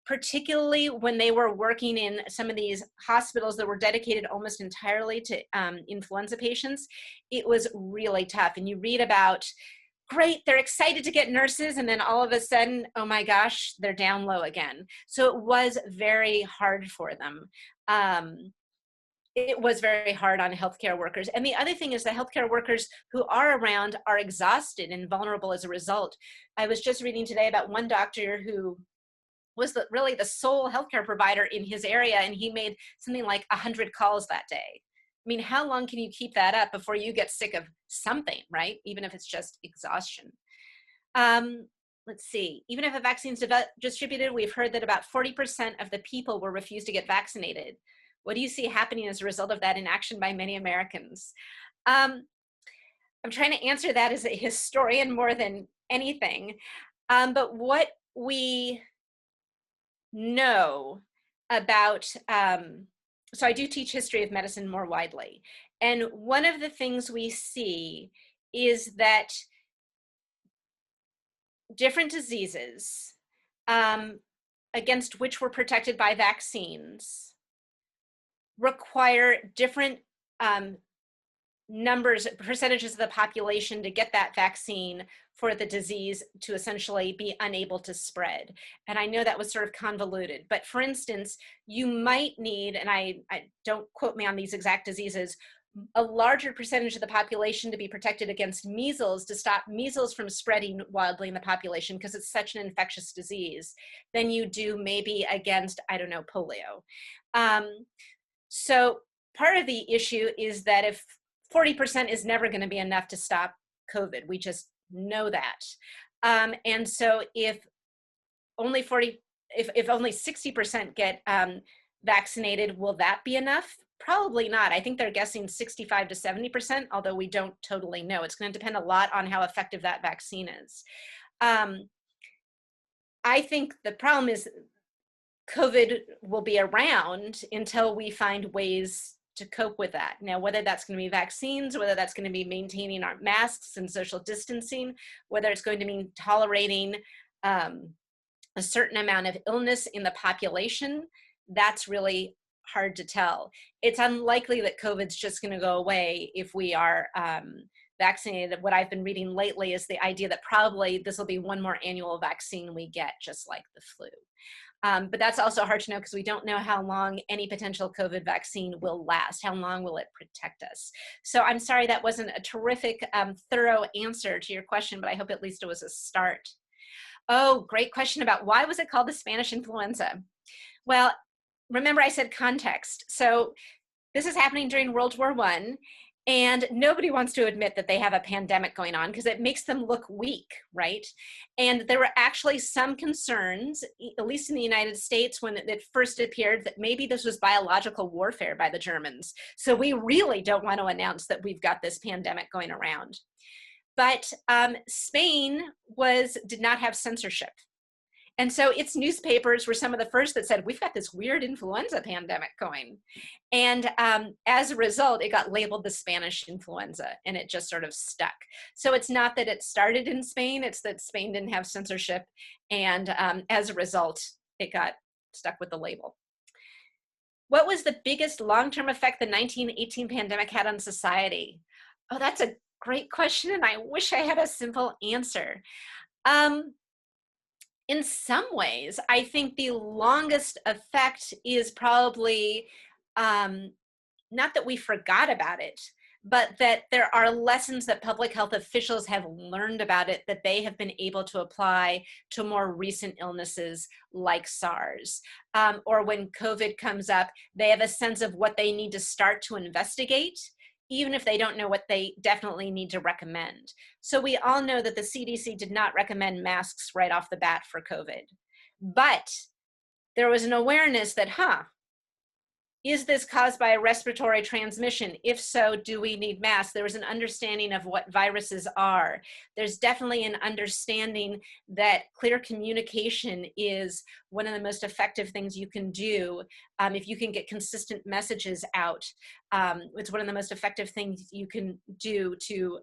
particularly when they were working in some of these hospitals that were dedicated almost entirely to influenza patients. It was really tough. And you read about, great, they're excited to get nurses, and then all of a sudden, oh my gosh, they're down low again. So it was very hard for them. It was very hard on healthcare workers. And the other thing is the healthcare workers who are around are exhausted and vulnerable as a result. I was just reading today about one doctor who was really the sole healthcare provider in his area, and he made something like 100 calls that day. I mean, how long can you keep that up before you get sick of something, right? Even if it's just exhaustion. Let's see, even if a vaccine is distributed, we've heard that about 40% of the people will refuse to get vaccinated. What do you see happening as a result of that inaction by many Americans? I'm trying to answer that as a historian more than anything. But what we know about, so I do teach history of medicine more widely. And one of the things we see is that different diseases against which we're protected by vaccines require different percentages of the population to get that vaccine for the disease to essentially be unable to spread. And I know that was sort of convoluted, but for instance, you might need, and I don't quote me on these exact diseases, a larger percentage of the population to be protected against measles, to stop measles from spreading wildly in the population because it's such an infectious disease, than you do maybe against, I don't know, polio. So part of the issue is that if 40% is never going to be enough to stop COVID, we just know that. And so if only if only 60% get vaccinated, will that be enough? Probably not. I think they're guessing 65 to 70%, although we don't totally know. It's going to depend a lot on how effective that vaccine is. I think the problem is COVID will be around until we find ways to cope with that. Now, whether that's going to be vaccines, whether that's going to be maintaining our masks and social distancing, whether it's going to mean tolerating a certain amount of illness in the population, that's really hard to tell. It's unlikely that COVID's just going to go away if we are vaccinated. What I've been reading lately is the idea that probably this will be one more annual vaccine we get, just like the flu. But that's also hard to know because we don't know how long any potential COVID vaccine will last. How long will it protect us? So I'm sorry that wasn't a terrific, thorough answer to your question, but I hope at least it was a start. Oh, great question about why was it called the Spanish influenza? Well, remember I said context. So this is happening during World War I, and nobody wants to admit that they have a pandemic going on because it makes them look weak, right? And there were actually some concerns, at least in the United States, when it first appeared, that maybe this was biological warfare by the Germans. So we really don't want to announce that we've got this pandemic going around. But Spain did not have censorship. And so its newspapers were some of the first that said, we've got this weird influenza pandemic going. And as a result, it got labeled the Spanish influenza, and it just sort of stuck. So it's not that it started in Spain, it's that Spain didn't have censorship. And as a result, it got stuck with the label. What was the biggest long-term effect the 1918 pandemic had on society? Oh, that's a great question, and I wish I had a simple answer. In some ways, I think the longest effect is probably not that we forgot about it, but that there are lessons that public health officials have learned about it that they have been able to apply to more recent illnesses like SARS. Or when COVID comes up, they have a sense of what they need to start to investigate, even if they don't know what they definitely need to recommend. So we all know that the CDC did not recommend masks right off the bat for COVID. But there was an awareness that, is this caused by a respiratory transmission? If so, do we need masks? There was an understanding of what viruses are. There's definitely an understanding that clear communication is one of the most effective things you can do. If you can get consistent messages out, it's one of the most effective things you can do to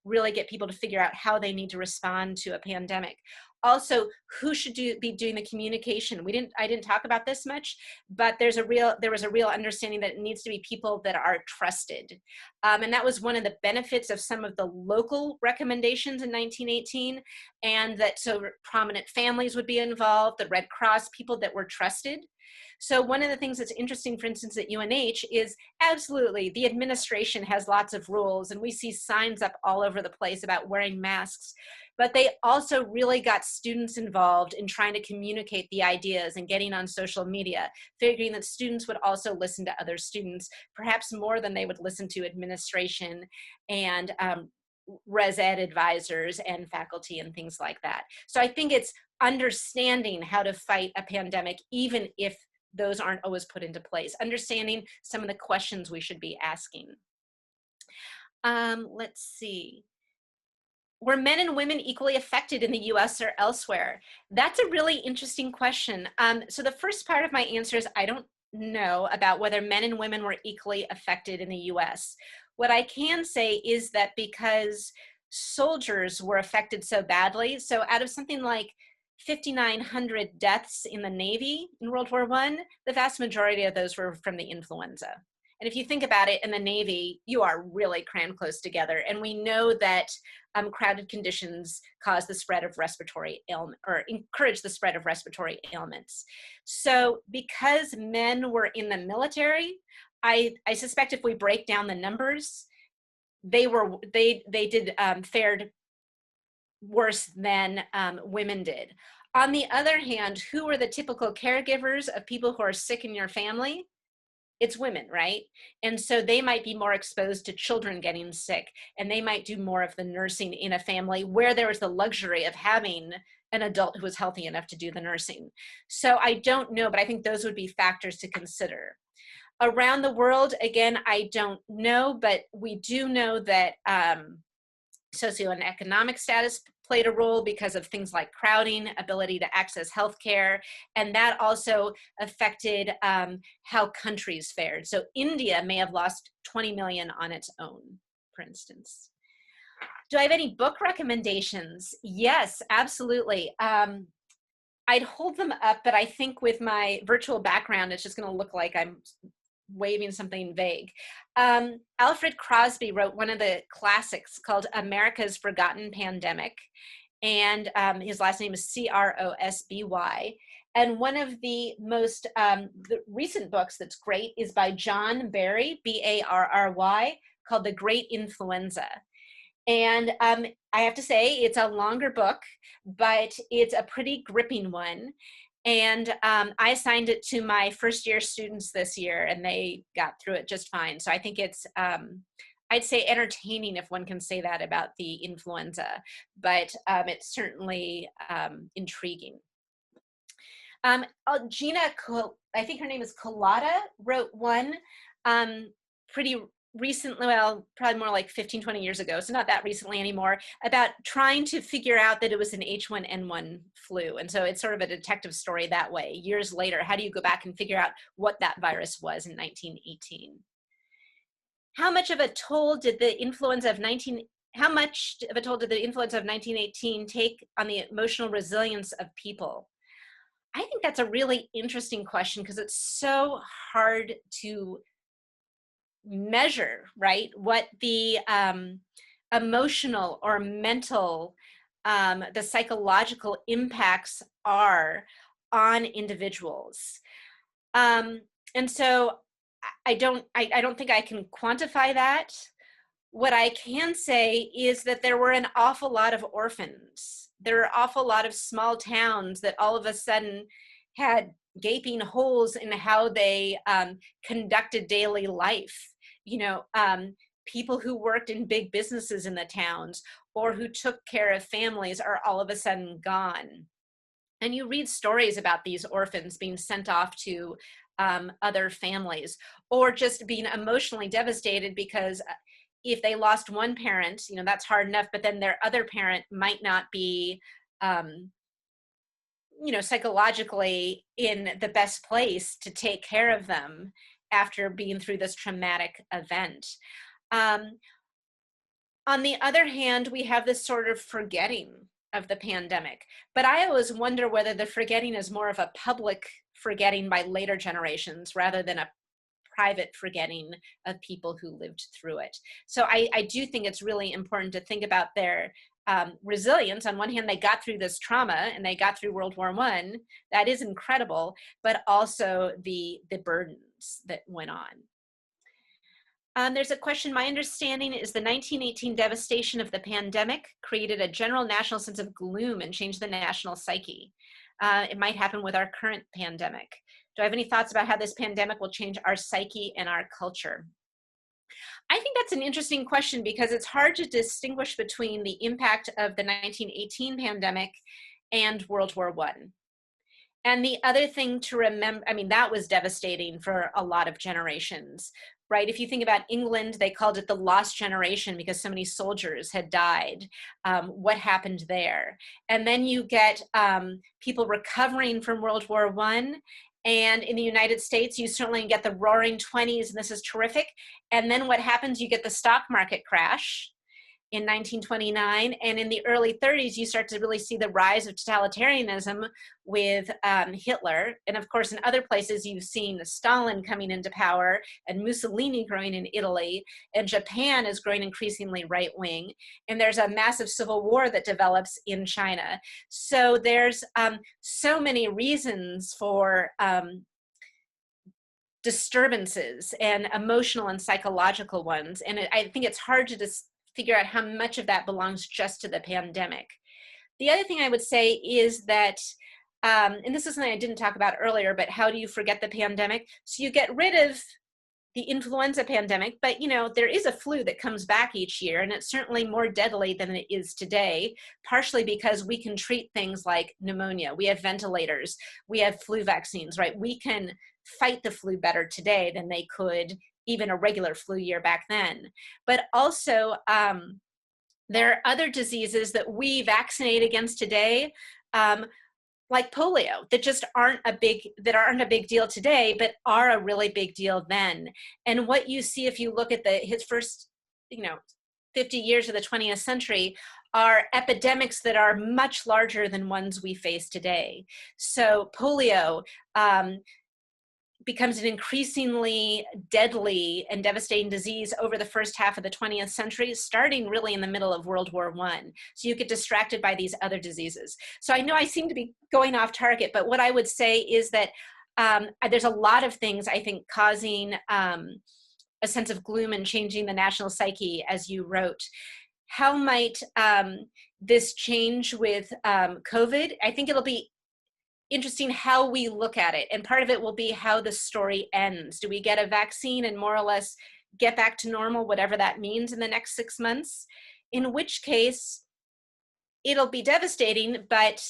really get people to figure out how they need to respond to a pandemic. Also, who should be doing the communication? I didn't talk about this much, but there was a real understanding that it needs to be people that are trusted. And that was one of the benefits of some of the local recommendations in 1918, and that so prominent families would be involved, the Red Cross, people that were trusted. So one of the things that's interesting, for instance, at UNH is absolutely the administration has lots of rules, and we see signs up all over the place about wearing masks, but they also really got students involved in trying to communicate the ideas and getting on social media, figuring that students would also listen to other students, perhaps more than they would listen to administration and res ed advisors and faculty and things like that. So I think it's understanding how to fight a pandemic, even if those aren't always put into place, understanding some of the questions we should be asking. Let's see. Were men and women equally affected in the US or elsewhere? That's a really interesting question. So the first part of my answer is I don't know about whether men and women were equally affected in the US. What I can say is that because soldiers were affected so badly, so out of something like 5,900 deaths in the Navy in World War I, the vast majority of those were from the influenza. And if you think about it, in the Navy, you are really crammed close together. And we know that crowded conditions cause the spread of respiratory ailment, or encourage the spread of respiratory ailments. So because men were in the military, I suspect if we break down the numbers, they fared worse than women did. On the other hand, who are the typical caregivers of people who are sick in your family? It's women, right? And so they might be more exposed to children getting sick, and they might do more of the nursing in a family where there was the luxury of having an adult who was healthy enough to do the nursing. So I don't know, but I think those would be factors to consider. Around the world, again, I don't know, but we do know that socio and economic status played a role because of things like crowding, ability to access healthcare, and that also affected how countries fared. So India may have lost 20 million on its own, for instance. Do I have any book recommendations? Yes, absolutely. I'd hold them up, but I think with my virtual background, it's just going to look like I'm waving something vague. Alfred Crosby wrote one of the classics called America's Forgotten Pandemic, and his last name is Crosby. And one of the most the recent books that's great is by John Barry, Barry, called The Great Influenza. And I have to say, it's a longer book, but it's a pretty gripping one. And I assigned it to my first year students this year, and they got through it just fine. So I think it's, I'd say entertaining, if one can say that about the influenza, but it's certainly intriguing. Gina, I think her name is Collada, wrote one pretty recently, well, probably more like 15, 20 years ago, so not that recently anymore, about trying to figure out that it was an H1N1 flu. And so it's sort of a detective story that way. Years later, how do you go back and figure out what that virus was in 1918? How much of a toll did the influenza of 1918 take on the emotional resilience of people? I think that's a really interesting question because it's so hard to measure, right? What the emotional or mental, the psychological impacts are on individuals. And so I don't think I can quantify that. What I can say is that there were an awful lot of orphans. There were an awful lot of small towns that all of a sudden had gaping holes in how they conducted daily life. You know, people who worked in big businesses in the towns or who took care of families are all of a sudden gone. And you read stories about these orphans being sent off to other families, or just being emotionally devastated because if they lost one parent, you know, that's hard enough, but then their other parent might not be you know, psychologically in the best place to take care of them after being through this traumatic event. On the other hand, we have this sort of forgetting of the pandemic, but I always wonder whether the forgetting is more of a public forgetting by later generations rather than a private forgetting of people who lived through it. So I do think it's really important to think about their resilience. On one hand, they got through this trauma and they got through World War I. That is incredible, but also the burdens that went on. There's a question. My understanding is the 1918 devastation of the pandemic created a general national sense of gloom and changed the national psyche. It might happen with our current pandemic. Do I have any thoughts about how this pandemic will change our psyche and our culture? I think that's an interesting question because it's hard to distinguish between the impact of the 1918 pandemic and World War I. And the other thing to remember, I mean, that was devastating for a lot of generations, right? If you think about England, they called it the lost generation because so many soldiers had died. What happened there? And then you get people recovering from World War I. And in the United States, you certainly get the roaring 20s, and this is terrific. And then what happens? You get the stock market crash. in 1929, and in the early 30s, you start to really see the rise of totalitarianism with Hitler. And of course, in other places, you've seen Stalin coming into power and Mussolini growing in Italy, and Japan is growing increasingly right-wing. And there's a massive civil war that develops in China. So there's so many reasons for disturbances, and emotional and psychological ones. And I think it's hard to just figure out how much of that belongs just to the pandemic. The other thing I would say is that, and this is something I didn't talk about earlier, but how do you forget the pandemic? So you get rid of the influenza pandemic, but you know, there is a flu that comes back each year, and it's certainly more deadly than it is today, partially because we can treat things like pneumonia. We have ventilators, we have flu vaccines, right? We can fight the flu better today than they could even a regular flu year back then. But also, there are other diseases that we vaccinate against today, like polio, that just aren't a big deal today, but are a really big deal then. And what you see if you look at his first, 50 years of the 20th century are epidemics that are much larger than ones we face today. So polio becomes an increasingly deadly and devastating disease over the first half of the 20th century, starting really in the middle of World War I. So you get distracted by these other diseases. So I know I seem to be going off target, but what I would say is that there's a lot of things, I think, causing a sense of gloom and changing the national psyche, as you wrote. How might this change with COVID? I think it'll be interesting how we look at it. And part of it will be how the story ends. Do we get a vaccine and more or less get back to normal, whatever that means in the next 6 months? In which case, it'll be devastating, but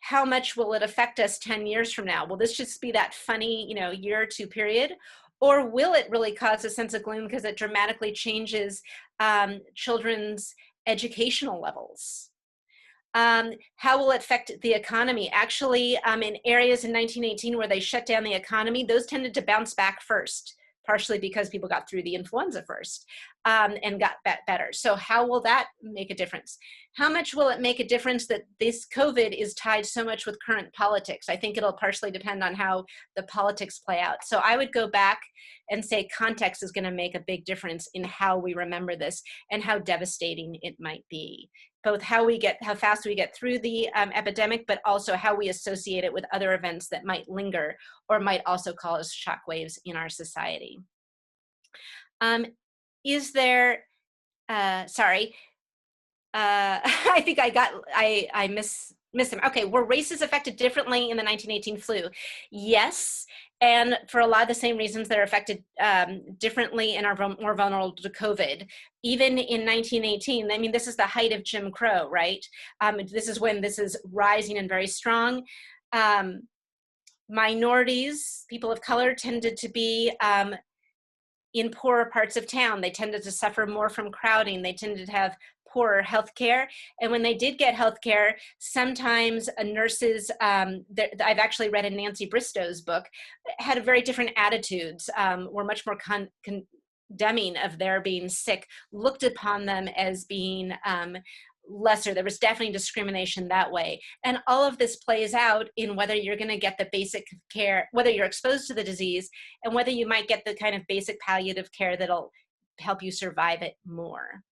how much will it affect us 10 years from now? Will this just be that funny, year or two period? Or will it really cause a sense of gloom because it dramatically changes children's educational levels? How will it affect the economy? Actually, in areas in 1918 where they shut down the economy, those tended to bounce back first, partially because people got through the influenza first and got better. So how will that make a difference? How much will it make a difference that this COVID is tied so much with current politics? I think it'll partially depend on how the politics play out. So I would go back and say context is going to make a big difference in how we remember this and how devastating it might be. Both how fast we get through the epidemic, but also how we associate it with other events that might linger or might also cause shockwaves in our society. Is there, sorry, I think I missed them. Okay, were races affected differently in the 1918 flu? Yes, and for a lot of the same reasons that are affected differently and are more vulnerable to COVID. Even in 1918, I mean, this is the height of Jim Crow, right? This is when this is rising and very strong. Minorities, people of color, tended to be in poorer parts of town. They tended to suffer more from crowding. They tended to have poorer health care. And when they did get health care, sometimes nurses, I've actually read in Nancy Bristow's book, had very different attitudes, were much more condemning of their being sick, looked upon them as being lesser. There was definitely discrimination that way. And all of this plays out in whether you're going to get the basic care, whether you're exposed to the disease, and whether you might get the kind of basic palliative care that'll help you survive it more.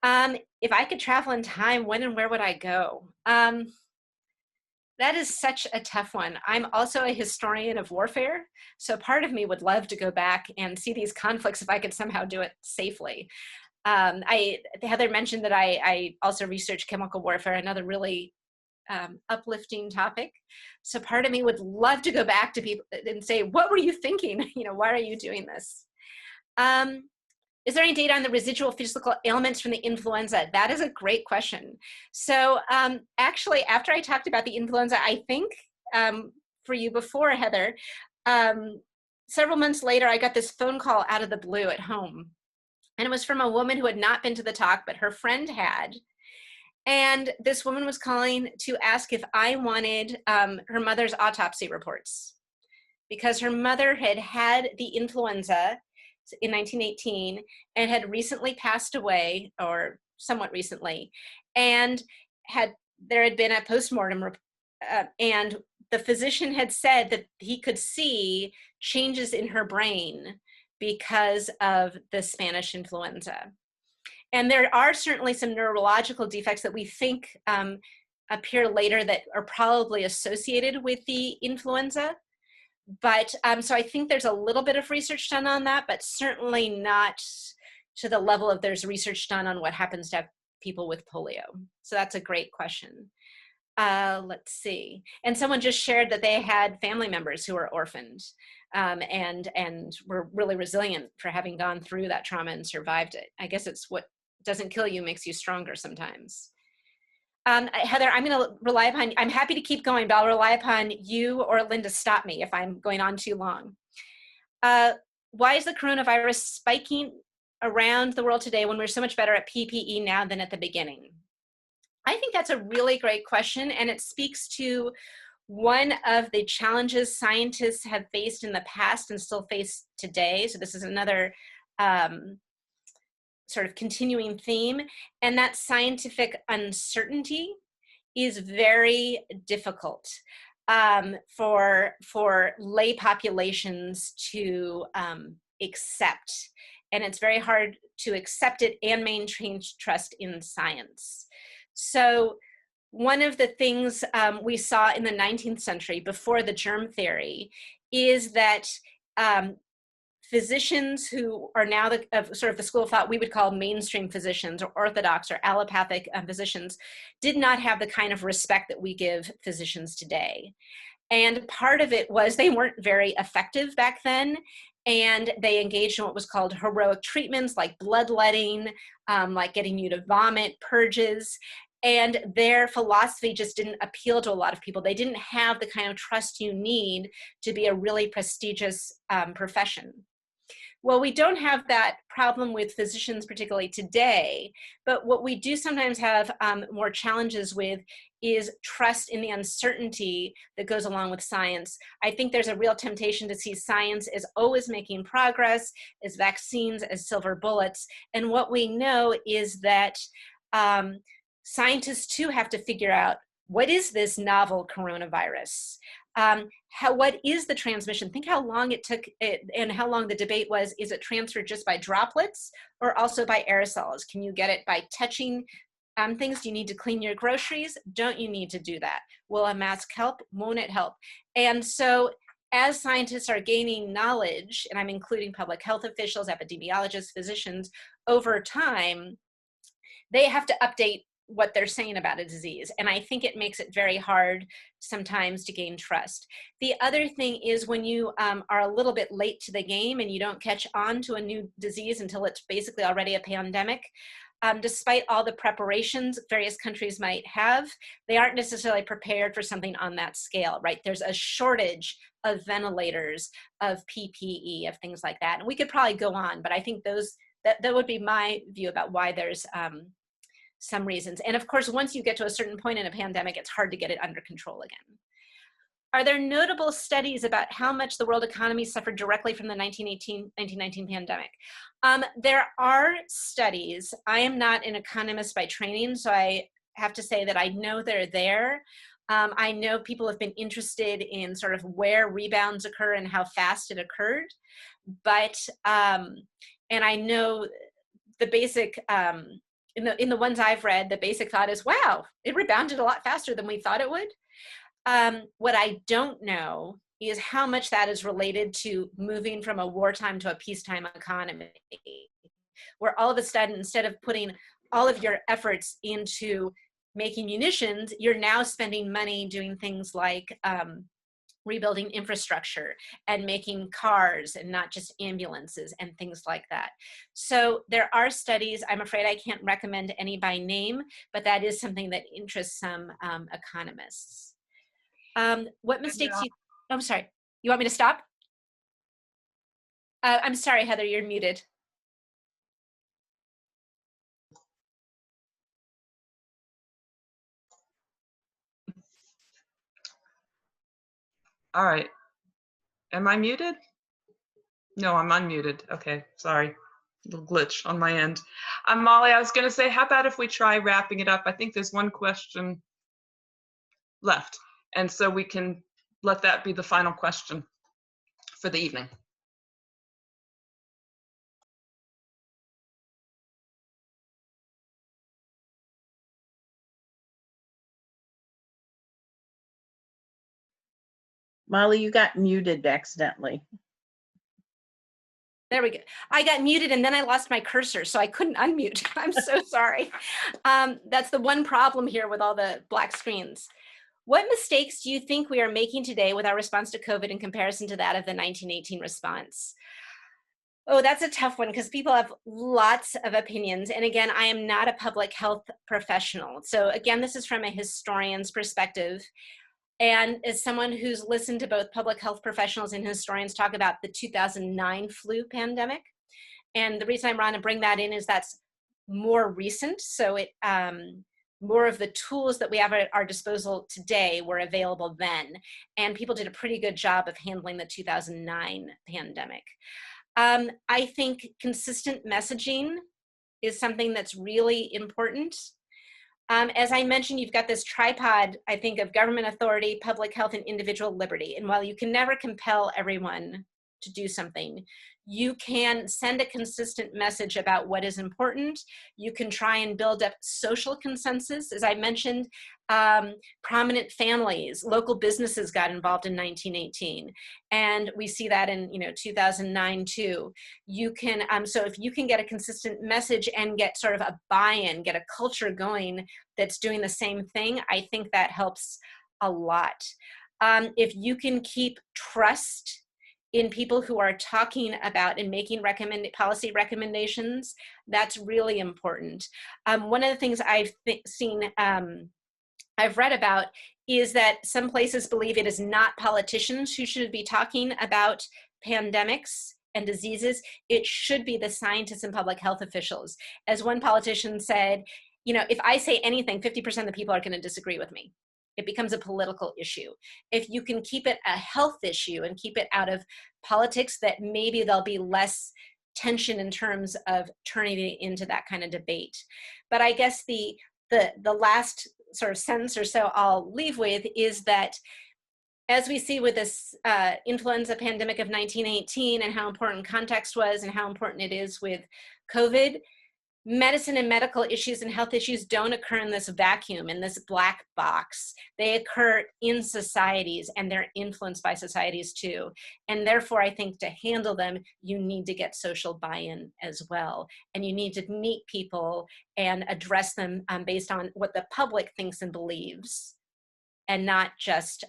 If I could travel in time, when and where would I go? That is such a tough one. I'm also a historian of warfare, so part of me would love to go back and see these conflicts if I could somehow do it safely. Heather mentioned that I also research chemical warfare, another really uplifting topic. So part of me would love to go back to people and say, what were you thinking? Why are you doing this? Is there any data on the residual physical ailments from the influenza? That is a great question. So actually, after I talked about the influenza, I think for you before, Heather, several months later, I got this phone call out of the blue at home. And it was from a woman who had not been to the talk, but her friend had. And this woman was calling to ask if I wanted her mother's autopsy reports, because her mother had had the influenza in 1918 and had recently passed away, or somewhat recently, and there had been a postmortem, and the physician had said that he could see changes in her brain because of the Spanish influenza. And there are certainly some neurological defects that we think appear later that are probably associated with the influenza. But so I think there's a little bit of research done on that, but certainly not to the level of there's research done on what happens to people with polio. So that's a great question. Let's see. And someone just shared that they had family members who were orphaned and were really resilient for having gone through that trauma and survived it. I guess it's what doesn't kill you makes you stronger sometimes. Heather, I'm going to rely upon, I'm happy to keep going, but I'll rely upon you or Linda stop me if I'm going on too long. Why is the coronavirus spiking around the world today when we're so much better at PPE now than at the beginning? I think that's a really great question, and it speaks to one of the challenges scientists have faced in the past and still face today. So this is another sort of continuing theme, and that scientific uncertainty is very difficult for lay populations to accept. And it's very hard to accept it and maintain trust in science. So one of the things we saw in the 19th century before the germ theory is that physicians who are now sort of the school of thought we would call mainstream physicians or orthodox or allopathic physicians did not have the kind of respect that we give physicians today. And part of it was they weren't very effective back then, and they engaged in what was called heroic treatments like bloodletting, like getting you to vomit, purges, and their philosophy just didn't appeal to a lot of people. They didn't have the kind of trust you need to be a really prestigious profession. Well, we don't have that problem with physicians particularly today, but what we do sometimes have more challenges with is trust in the uncertainty that goes along with science. I think there's a real temptation to see science as always making progress, as vaccines, as silver bullets. And what we know is that scientists too have to figure out, what is this novel coronavirus? What is the transmission? Think how long it took and how long the debate was. Is it transferred just by droplets or also by aerosols? Can you get it by touching things? Do you need to clean your groceries? Don't you need to do that? Will a mask help? Won't it help? And so as scientists are gaining knowledge, and I'm including public health officials, epidemiologists, physicians, over time, they have to update what they're saying about a disease. And I think it makes it very hard sometimes to gain trust. The other thing is when you are a little bit late to the game and you don't catch on to a new disease until it's basically already a pandemic, despite all the preparations various countries might have, they aren't necessarily prepared for something on that scale, right? There's a shortage of ventilators, of PPE, of things like that. And we could probably go on, but I think that would be my view about why there's some reasons. And of course, once you get to a certain point in a pandemic, it's hard to get it under control again. Are there notable studies about how much the world economy suffered directly from the 1919 pandemic? There are studies. I am not an economist by training, so I have to say that I know they're there. I know people have been interested in sort of where rebounds occur and how fast it occurred. But, and I know the basic, in the ones I've read, the basic thought is, wow, it rebounded a lot faster than we thought it would. What I don't know is how much that is related to moving from a wartime to a peacetime economy, where all of a sudden, instead of putting all of your efforts into making munitions, you're now spending money doing things like rebuilding infrastructure and making cars and not just ambulances and things like that. So there are studies. I'm afraid I can't recommend any by name, but that is something that interests some economists. What mistakes you, oh, I'm sorry. You want me to stop? I'm sorry, Heather, you're muted. All right. Am I muted? No, I'm unmuted. Okay, sorry. Little glitch on my end. Molly, I was going to say, how about if we try wrapping it up? I think there's one question left, and so we can let that be the final question for the evening. Molly, you got muted accidentally. There we go. I got muted and then I lost my cursor, so I couldn't unmute. I'm so sorry. That's the one problem here with all the black screens. What mistakes do you think we are making today with our response to COVID in comparison to that of the 1918 response? Oh, that's a tough one because people have lots of opinions. And again, I am not a public health professional. So again, this is from a historian's perspective. And as someone who's listened to both public health professionals and historians talk about the 2009 flu pandemic, and the reason I want to bring that in is that's more recent. So it more of the tools that we have at our disposal today were available then, and people did a pretty good job of handling the 2009 pandemic. I think consistent messaging is something that's really important. As I mentioned, you've got this tripod, I think, of government authority, public health, and individual liberty. And while you can never compel everyone to do something, you can send a consistent message about what is important. You can try and build up social consensus. As I mentioned, prominent families, local businesses got involved in 1918. And we see that in 2009 too. You can, so if you can get a consistent message and get sort of a buy-in, get a culture going that's doing the same thing, I think that helps a lot. If you can keep trust in people who are talking about and making policy recommendations, that's really important. One of the things I've I've read about is that some places believe it is not politicians who should be talking about pandemics and diseases. It should be the scientists and public health officials. As one politician said, if I say anything, 50% of the people are going to disagree with me. It becomes a political issue. If you can keep it a health issue and keep it out of politics, that maybe there'll be less tension in terms of turning it into that kind of debate. But I guess the last sort of sentence or so I'll leave with is that as we see with this influenza pandemic of 1918 and how important context was and how important it is with COVID, medicine and medical issues and health issues don't occur in this vacuum, in this black box. They occur in societies and they're influenced by societies too. And therefore, I think to handle them, you need to get social buy-in as well. And you need to meet people and address them based on what the public thinks and believes, and not just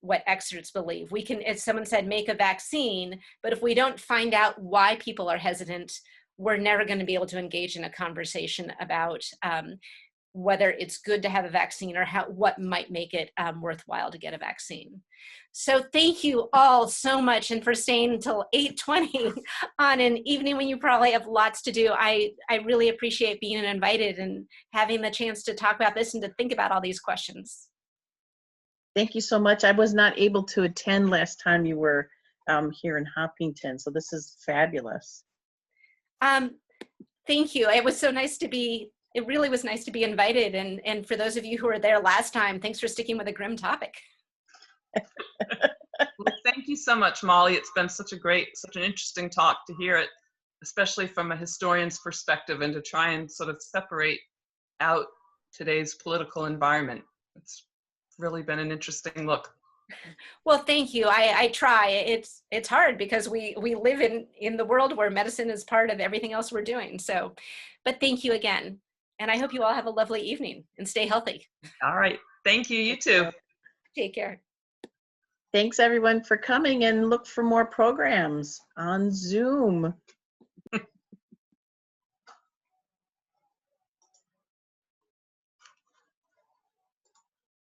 what experts believe. We can, as someone said, make a vaccine, but if we don't find out why people are hesitant, we're never going to be able to engage in a conversation about whether it's good to have a vaccine or what might make it worthwhile to get a vaccine. So thank you all so much, and for staying until 8:20 on an evening when you probably have lots to do. I really appreciate being invited and having the chance to talk about this and to think about all these questions. Thank you so much. I was not able to attend last time you were here in Hopkinton, so this is fabulous. Thank you. It was so nice to be, it really was nice to be invited. And for those of you who were there last time, thanks for sticking with a grim topic. Well, thank you so much, Molly. It's been such an interesting talk to hear it, especially from a historian's perspective, and to try and sort of separate out today's political environment. It's really been an interesting look. Well, thank you. I try. It's hard because we live in the world where medicine is part of everything else we're doing. So, but thank you again. And I hope you all have a lovely evening and stay healthy. All right. Thank you. You too. Take care. Thanks everyone for coming, and look for more programs on Zoom.